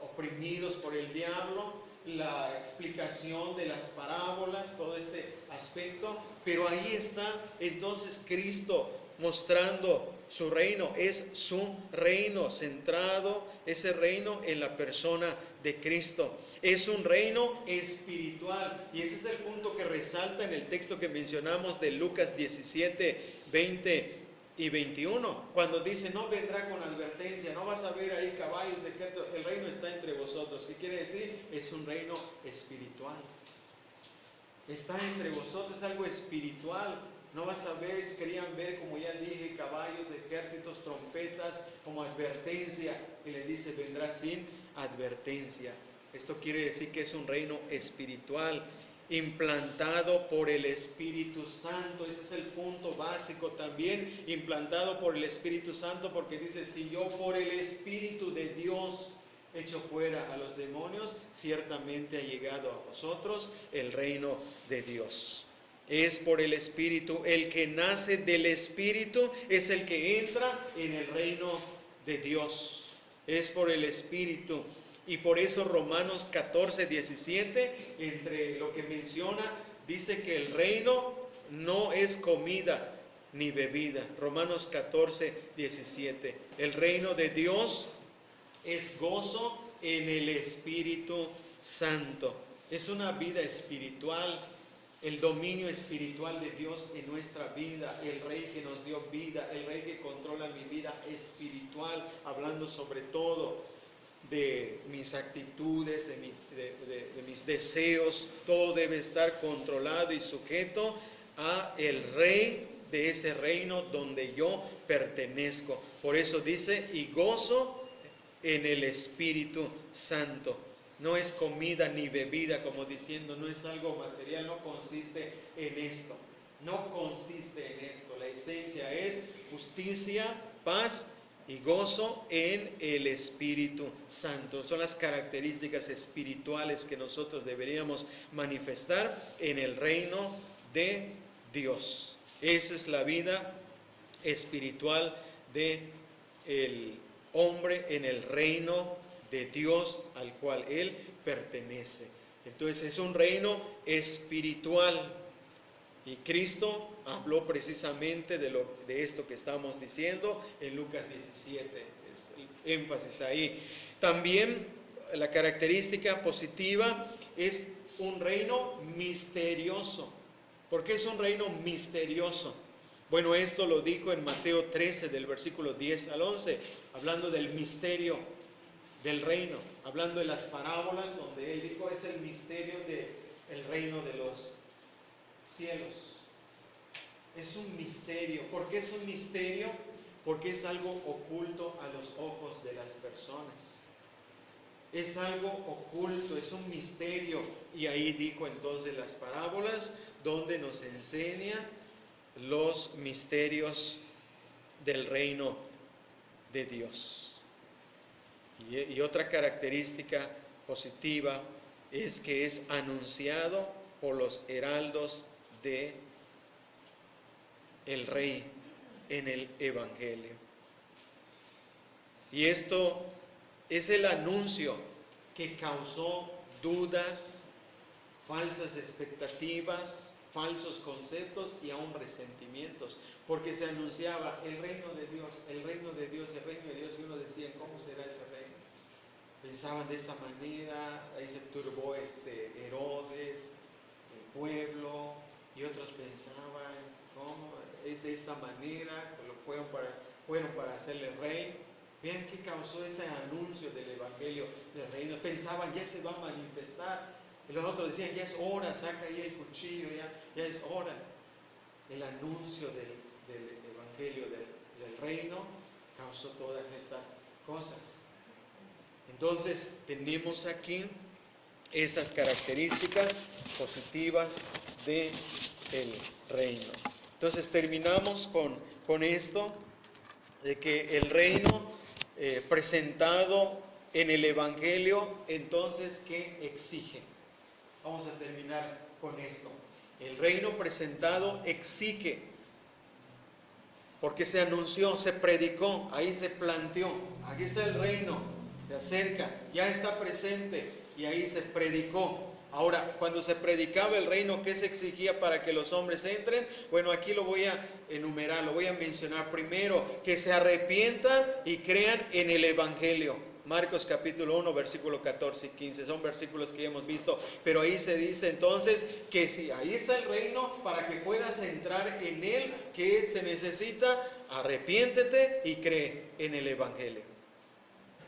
oprimidos por el diablo, la explicación de las parábolas, todo este aspecto. Pero ahí está entonces Cristo mostrando su reino. Es su reino centrado, ese reino en la persona de Cristo. Es un reino espiritual. Y ese es el punto que resalta en el texto que mencionamos de Lucas 17, 20 y 21, cuando dice, no vendrá con advertencia, no vas a ver ahí caballos, el reino está entre vosotros. ¿Qué quiere decir? Es un reino espiritual. Está entre vosotros, es algo espiritual. No vas a ver, querían ver, como ya dije, caballos, ejércitos, trompetas, como advertencia. Y le dice, vendrá sin advertencia. Esto quiere decir que es un reino espiritual, implantado por el Espíritu Santo. Ese es el punto básico también, implantado por el Espíritu Santo, porque dice, si yo por el Espíritu de Dios echo fuera a los demonios, ciertamente ha llegado a vosotros el reino de Dios. Es por el Espíritu. El que nace del Espíritu es el que entra en el reino de Dios. Es por el Espíritu. Y por eso Romanos 14, 17, entre lo que menciona, dice que el reino no es comida ni bebida. Romanos 14, 17. El reino de Dios es gozo en el Espíritu Santo. Es una vida espiritual, el dominio espiritual de Dios en nuestra vida, el Rey que nos dio vida, el Rey que controla mi vida espiritual, hablando sobre todo de mis actitudes, de mis deseos. Todo debe estar controlado y sujeto a el Rey de ese reino donde yo pertenezco. Por eso dice, y gozo en el Espíritu Santo. No es comida ni bebida, como diciendo, no es algo material, no consiste en esto. No consiste en esto. La esencia es justicia, paz y gozo en el Espíritu Santo. Son las características espirituales que nosotros deberíamos manifestar en el reino de Dios. Esa es la vida espiritual del hombre en el reino de Dios al cual él pertenece. Entonces es un reino espiritual. Y Cristo habló precisamente de esto que estamos diciendo en Lucas 17. Es el énfasis ahí. También la característica positiva es un reino misterioso. ¿Por qué es un reino misterioso? Bueno, esto lo dijo en Mateo 13, del versículo 10 al 11, hablando del misterio del reino, hablando de las parábolas, donde él dijo, es el misterio del reino de los cielos. Es un misterio. ¿Por qué es un misterio? Porque es algo oculto a los ojos de las personas. Es algo oculto, es un misterio. Y ahí dijo entonces las parábolas, donde nos enseña los misterios del reino de Dios. Y otra característica positiva es que es anunciado por los heraldos de el Rey en el Evangelio. Y esto es el anuncio que causó dudas, falsas expectativas, falsos conceptos y aún resentimientos, porque se anunciaba el reino de Dios, el reino de Dios, el reino de Dios, y uno decía, ¿cómo será ese reino? Pensaban de esta manera, ahí se turbó Herodes, el pueblo, y otros pensaban, ¿cómo? Es de esta manera, fueron para hacerle rey. Vean qué causó ese anuncio del Evangelio del reino. Pensaban, ya se va a manifestar. Y los otros decían, ya es hora, saca ahí el cuchillo, ya es hora. El anuncio del Evangelio del reino causó todas estas cosas. Entonces, tenemos aquí estas características positivas del reino. Entonces, terminamos con esto, de que el reino presentado en el Evangelio, entonces, ¿qué exige? Vamos a terminar con esto. El reino presentado exige, porque se anunció, se predicó, ahí se planteó, aquí está el reino, se acerca, ya está presente y ahí se predicó. Ahora, cuando se predicaba el reino, ¿qué se exigía para que los hombres entren? Bueno, aquí lo voy a enumerar, lo voy a mencionar. Primero, que se arrepientan y crean en el Evangelio. Marcos capítulo 1, versículo 14 y 15, son versículos que hemos visto, pero ahí se dice entonces que si ahí está el reino, para que puedas entrar en él, ¿qué se necesita? Arrepiéntete y cree en el Evangelio.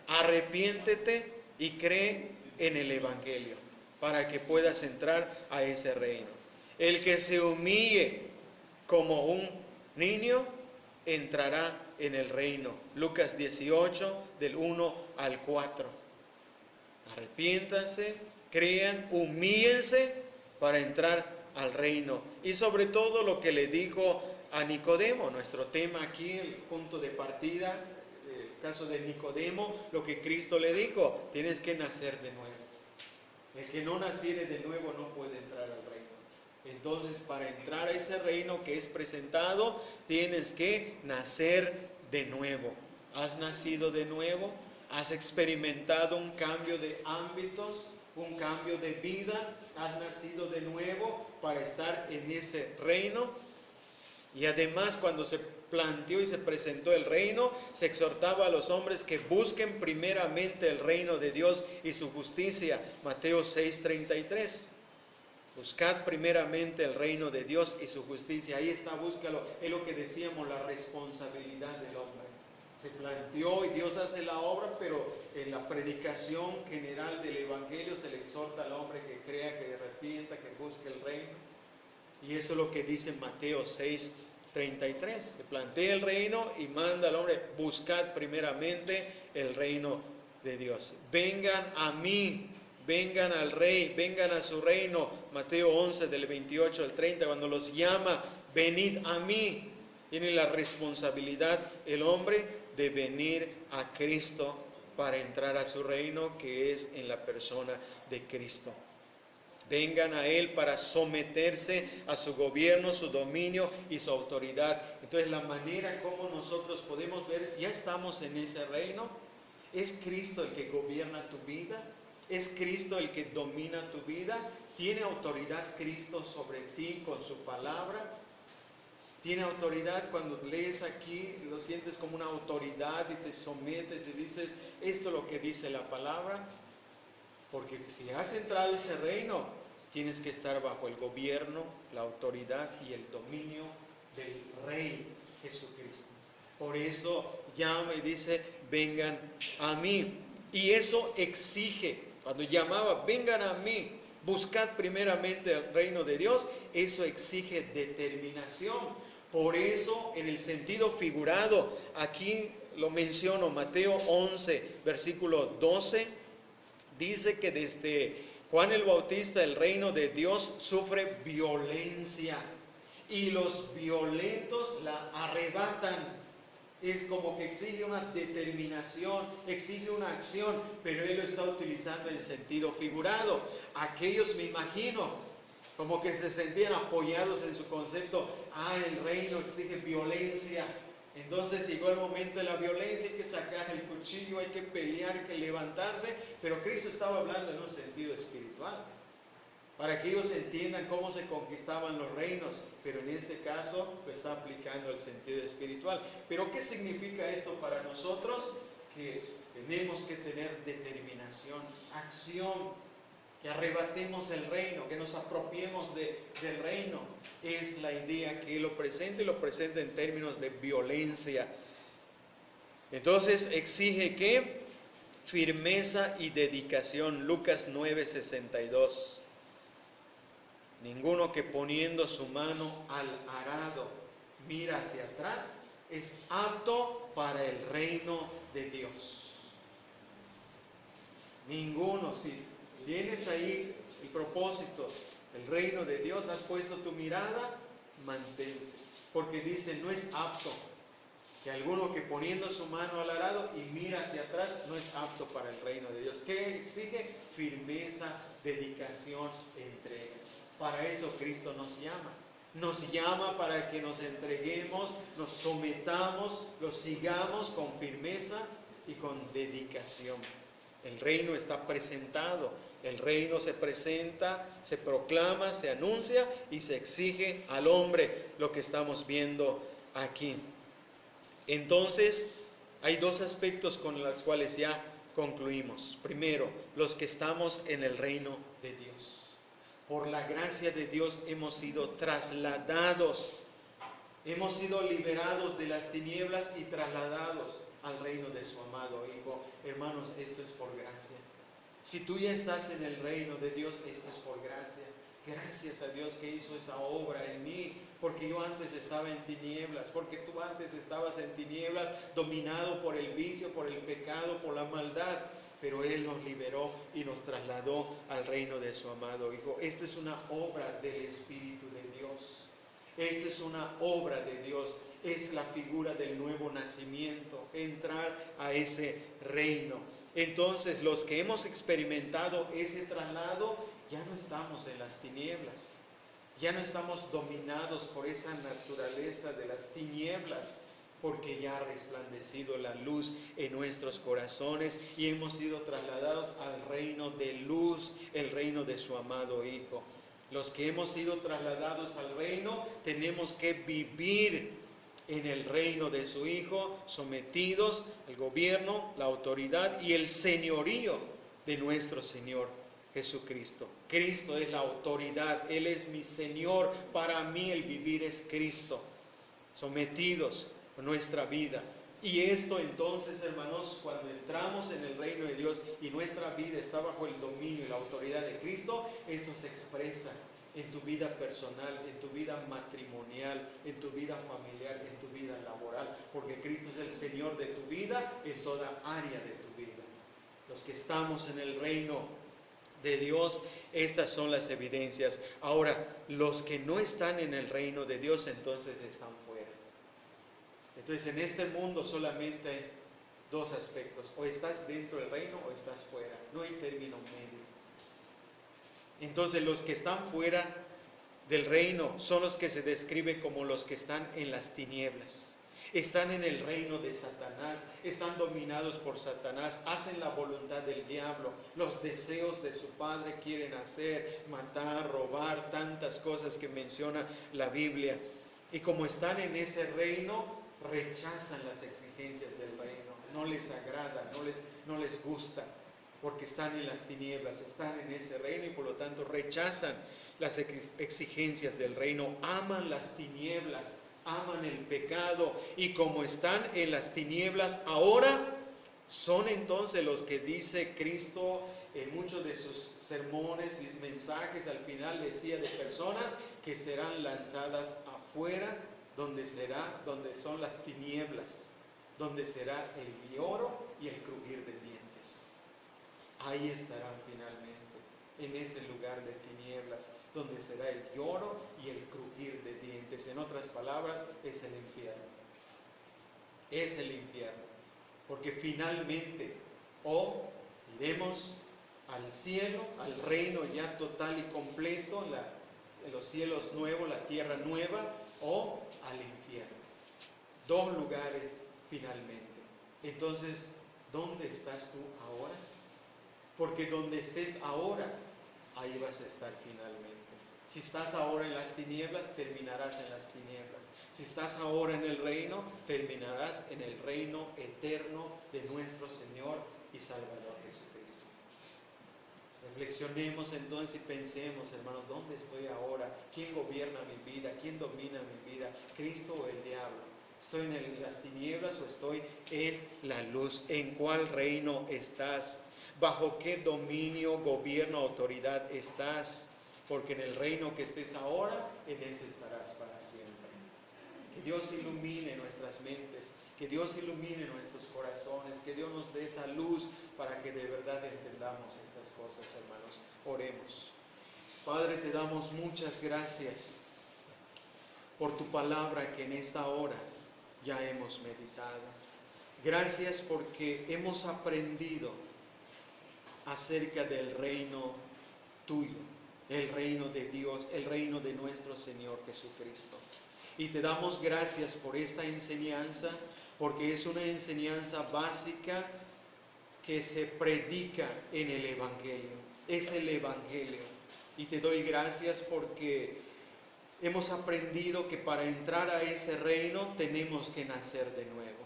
Arrepiéntete y cree en el Evangelio, para que puedas entrar a ese reino. El que se humille como un niño, entrará en el reino. Lucas 18, del 1 al 4. Arrepiéntanse, crean, humíllense para entrar al reino. Y sobre todo lo que le dijo a Nicodemo, nuestro tema aquí, el punto de partida, el caso de Nicodemo, lo que Cristo le dijo: tienes que nacer de nuevo. El que no naciere de nuevo no puede entrar al reino. Entonces, para entrar a ese reino que es presentado, tienes que nacer de nuevo. ¿Has nacido de nuevo? ¿Has experimentado un cambio de ámbitos, un cambio de vida? ¿Has nacido de nuevo para estar en ese reino? Y además, cuando se planteó y se presentó el reino, se exhortaba a los hombres que busquen primeramente el reino de Dios y su justicia. Mateo 6:33. Buscad primeramente el reino de Dios y su justicia. Ahí está, búscalo. Es lo que decíamos, la responsabilidad del hombre. Se planteó y Dios hace la obra, pero en la predicación general del Evangelio se le exhorta al hombre que crea, que arrepienta, que busque el reino. Y eso es lo que dice Mateo 6:33. Se plantea el reino y manda al hombre: buscad primeramente el reino de Dios. Vengan a mí, vengan al rey, vengan a su reino. Mateo 11 del 28 al 30, cuando los llama: venid a mí. Tiene la responsabilidad el hombre de venir a Cristo para entrar a su reino, que es en la persona de Cristo. Vengan a Él para someterse a su gobierno, su dominio y su autoridad. Entonces, la manera como nosotros podemos ver, ya estamos en ese reino. ¿Es Cristo el que gobierna tu vida? ¿Es Cristo el que domina tu vida? ¿Tiene autoridad Cristo sobre ti con su palabra? ¿Tiene autoridad? Cuando lees aquí, lo sientes como una autoridad y te sometes y dices: esto es lo que dice la palabra. Porque si has entrado a ese reino, tienes que estar bajo el gobierno, la autoridad y el dominio del Rey Jesucristo. Por eso llama y dice: vengan a mí. Y eso exige, cuando llamaba: vengan a mí, buscad primeramente el reino de Dios, eso exige determinación. Por eso, en el sentido figurado, aquí lo menciono, Mateo 11, versículo 12, dice que desde Juan el Bautista el reino de Dios sufre violencia y los violentos la arrebatan. Es como que exige una determinación, exige una acción, pero él lo está utilizando en sentido figurado. Aquellos, me imagino, como que se sentían apoyados en su concepto: el reino exige violencia. Entonces llegó el momento de la violencia, hay que sacar el cuchillo, hay que pelear, hay que levantarse. Pero Cristo estaba hablando en un sentido espiritual, para que ellos entiendan cómo se conquistaban los reinos, pero en este caso lo está aplicando al sentido espiritual. Pero ¿qué significa esto para nosotros? Que tenemos que tener determinación, acción, que arrebatemos el reino, que nos apropiemos del reino. Es la idea que Él lo presenta, y lo presenta en términos de violencia. Entonces exige ¿qué? Firmeza y dedicación. Lucas 9:62. Ninguno que poniendo su mano al arado mira hacia atrás es apto para el reino de Dios. Ninguno. Si tienes ahí el propósito, el reino de Dios, has puesto tu mirada, mantente. Porque dice: no es apto. Que alguno que poniendo su mano al arado y mira hacia atrás no es apto para el reino de Dios. ¿Qué exige? Firmeza, dedicación, entrega. Para eso Cristo nos llama. Nos llama para que nos entreguemos, nos sometamos, lo sigamos con firmeza y con dedicación. El reino está presentado. El reino se presenta, se proclama, se anuncia y se exige al hombre, lo que estamos viendo aquí. Entonces, hay dos aspectos con los cuales ya concluimos. Primero, los que estamos en el reino de Dios. Por la gracia de Dios hemos sido trasladados, hemos sido liberados de las tinieblas y trasladados al reino de su amado Hijo. Hermanos, esto es por gracia. Si tú ya estás en el reino de Dios, esto es por gracia. Gracias a Dios que hizo esa obra en mí, porque yo antes estaba en tinieblas, porque tú antes estabas en tinieblas, dominado por el vicio, por el pecado, por la maldad. pero Él nos liberó y nos trasladó al reino de su amado Hijo. Esta es una obra del Espíritu de Dios. Esta es una obra de Dios. Es la figura del nuevo nacimiento, entrar a ese reino. Entonces, los que hemos experimentado ese traslado, ya no estamos en las tinieblas. Ya no estamos dominados por esa naturaleza de las tinieblas, porque ya ha resplandecido la luz en nuestros corazones y hemos sido trasladados al reino de luz, el reino de su amado Hijo. Los que hemos sido trasladados al reino, tenemos que vivir en el reino de su Hijo, sometidos al gobierno, la autoridad y el señorío de nuestro Señor Jesucristo. Cristo es la autoridad, Él es mi Señor. Para mí el vivir es Cristo, sometidos a nuestra vida. Y esto entonces, hermanos, cuando entramos en el reino de Dios y nuestra vida está bajo el dominio y la autoridad de Cristo, esto se expresa en tu vida personal, en tu vida matrimonial, en tu vida familiar, en tu vida laboral, porque Cristo es el Señor de tu vida en toda área de tu vida. Los que estamos en el reino de Dios, estas son las evidencias. Ahora, los que no están en el reino de Dios, entonces están fuera. Entonces, en este mundo solamente hay dos aspectos: o estás dentro del reino o estás fuera, no hay término medio. Entonces, los que están fuera del reino son los que se describe como los que están en las tinieblas. Están en el reino de Satanás, están dominados por Satanás, hacen la voluntad del diablo, los deseos de su padre quieren hacer, matar, robar, tantas cosas que menciona la Biblia. Y como están en ese reino, rechazan las exigencias del reino, no les agrada, no les gusta, porque están en las tinieblas, están en ese reino y por lo tanto rechazan las exigencias del reino, aman las tinieblas, aman el pecado, y como están en las tinieblas ahora, son entonces los que dice Cristo en muchos de sus sermones, mensajes, al final decía de personas que serán lanzadas afuera, donde son las tinieblas, donde será el lloro y el crujir de dientes. Ahí estarán finalmente, en ese lugar de tinieblas, donde será el lloro y el crujir de dientes. En otras palabras, es el infierno. Es el infierno. Porque finalmente, o iremos al cielo, al reino ya total y completo, en los cielos nuevos, la tierra nueva, o al infierno. Dos lugares finalmente. Entonces, ¿dónde estás tú ahora? Porque donde estés ahora, ahí vas a estar finalmente. Si estás ahora en las tinieblas, terminarás en las tinieblas. Si estás ahora en el reino, terminarás en el reino eterno de nuestro Señor y Salvador Jesucristo. Reflexionemos entonces y pensemos, hermanos, ¿dónde estoy ahora? ¿Quién gobierna mi vida? ¿Quién domina mi vida? ¿Cristo o el diablo? ¿Estoy en las tinieblas o estoy en la luz? ¿En cuál reino estás? ¿Bajo qué dominio, gobierno, autoridad estás? Porque en el reino que estés ahora, en ese estarás para siempre. Que Dios ilumine nuestras mentes, que Dios ilumine nuestros corazones, que Dios nos dé esa luz para que de verdad entendamos estas cosas, hermanos. Oremos. Padre, te damos muchas gracias por tu palabra que en esta hora ya hemos meditado. Gracias porque hemos aprendido acerca del reino tuyo, el reino de Dios, el reino de nuestro Señor Jesucristo. Y te damos gracias por esta enseñanza, porque es una enseñanza básica que se predica en el Evangelio. Es el Evangelio. Y te doy gracias porque hemos aprendido que para entrar a ese reino tenemos que nacer de nuevo.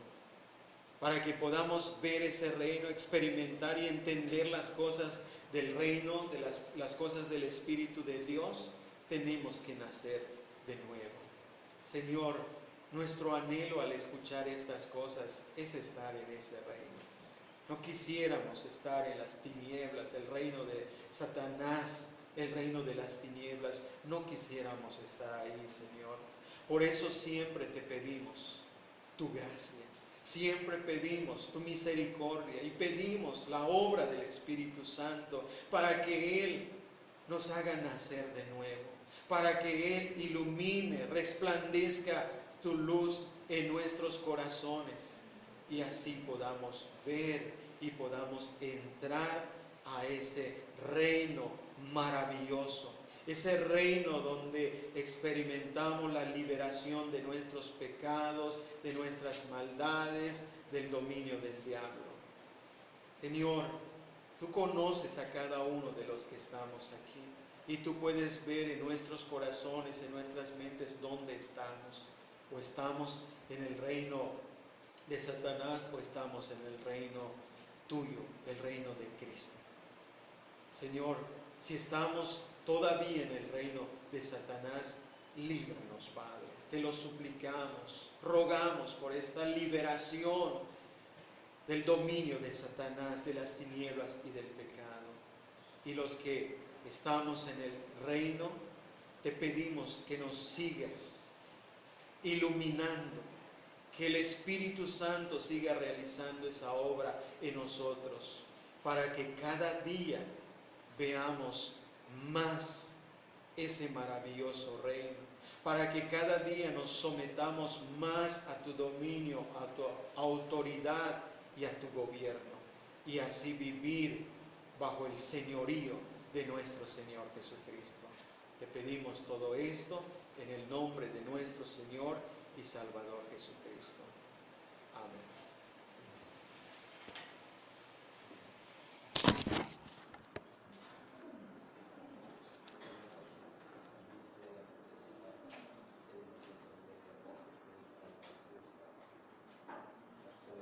Para que podamos ver ese reino, experimentar y entender las cosas del reino, de las cosas del Espíritu de Dios, tenemos que nacer de nuevo. Señor, nuestro anhelo al escuchar estas cosas es estar en ese reino. No quisiéramos estar en las tinieblas, el reino de Satanás, el reino de las tinieblas. No quisiéramos estar ahí, Señor. Por eso siempre te pedimos tu gracia. Siempre pedimos tu misericordia y pedimos la obra del Espíritu Santo para que Él nos haga nacer de nuevo, para que Él ilumine, resplandezca tu luz en nuestros corazones y así podamos ver y podamos entrar a ese reino maravilloso, ese reino donde experimentamos la liberación de nuestros pecados, de nuestras maldades, del dominio del diablo. Señor, tú conoces a cada uno de los que estamos aquí y tú puedes ver en nuestros corazones, en nuestras mentes dónde estamos. O estamos en el reino de Satanás o estamos en el reino tuyo, el reino de Cristo. Señor, si estamos todavía en el reino de Satanás, líbranos, Padre. Te lo suplicamos, rogamos por esta liberación del dominio de Satanás, de las tinieblas y del pecado. Y los que estamos en el reino, te pedimos que nos sigas iluminando, que el Espíritu Santo siga realizando esa obra en nosotros, para que cada día veamos más ese maravilloso reino, para que cada día nos sometamos más a tu dominio, a tu autoridad y a tu gobierno, y así vivir bajo el señorío de nuestro Señor Jesucristo. Te pedimos todo esto en el nombre de nuestro Señor y Salvador Jesucristo. Amén.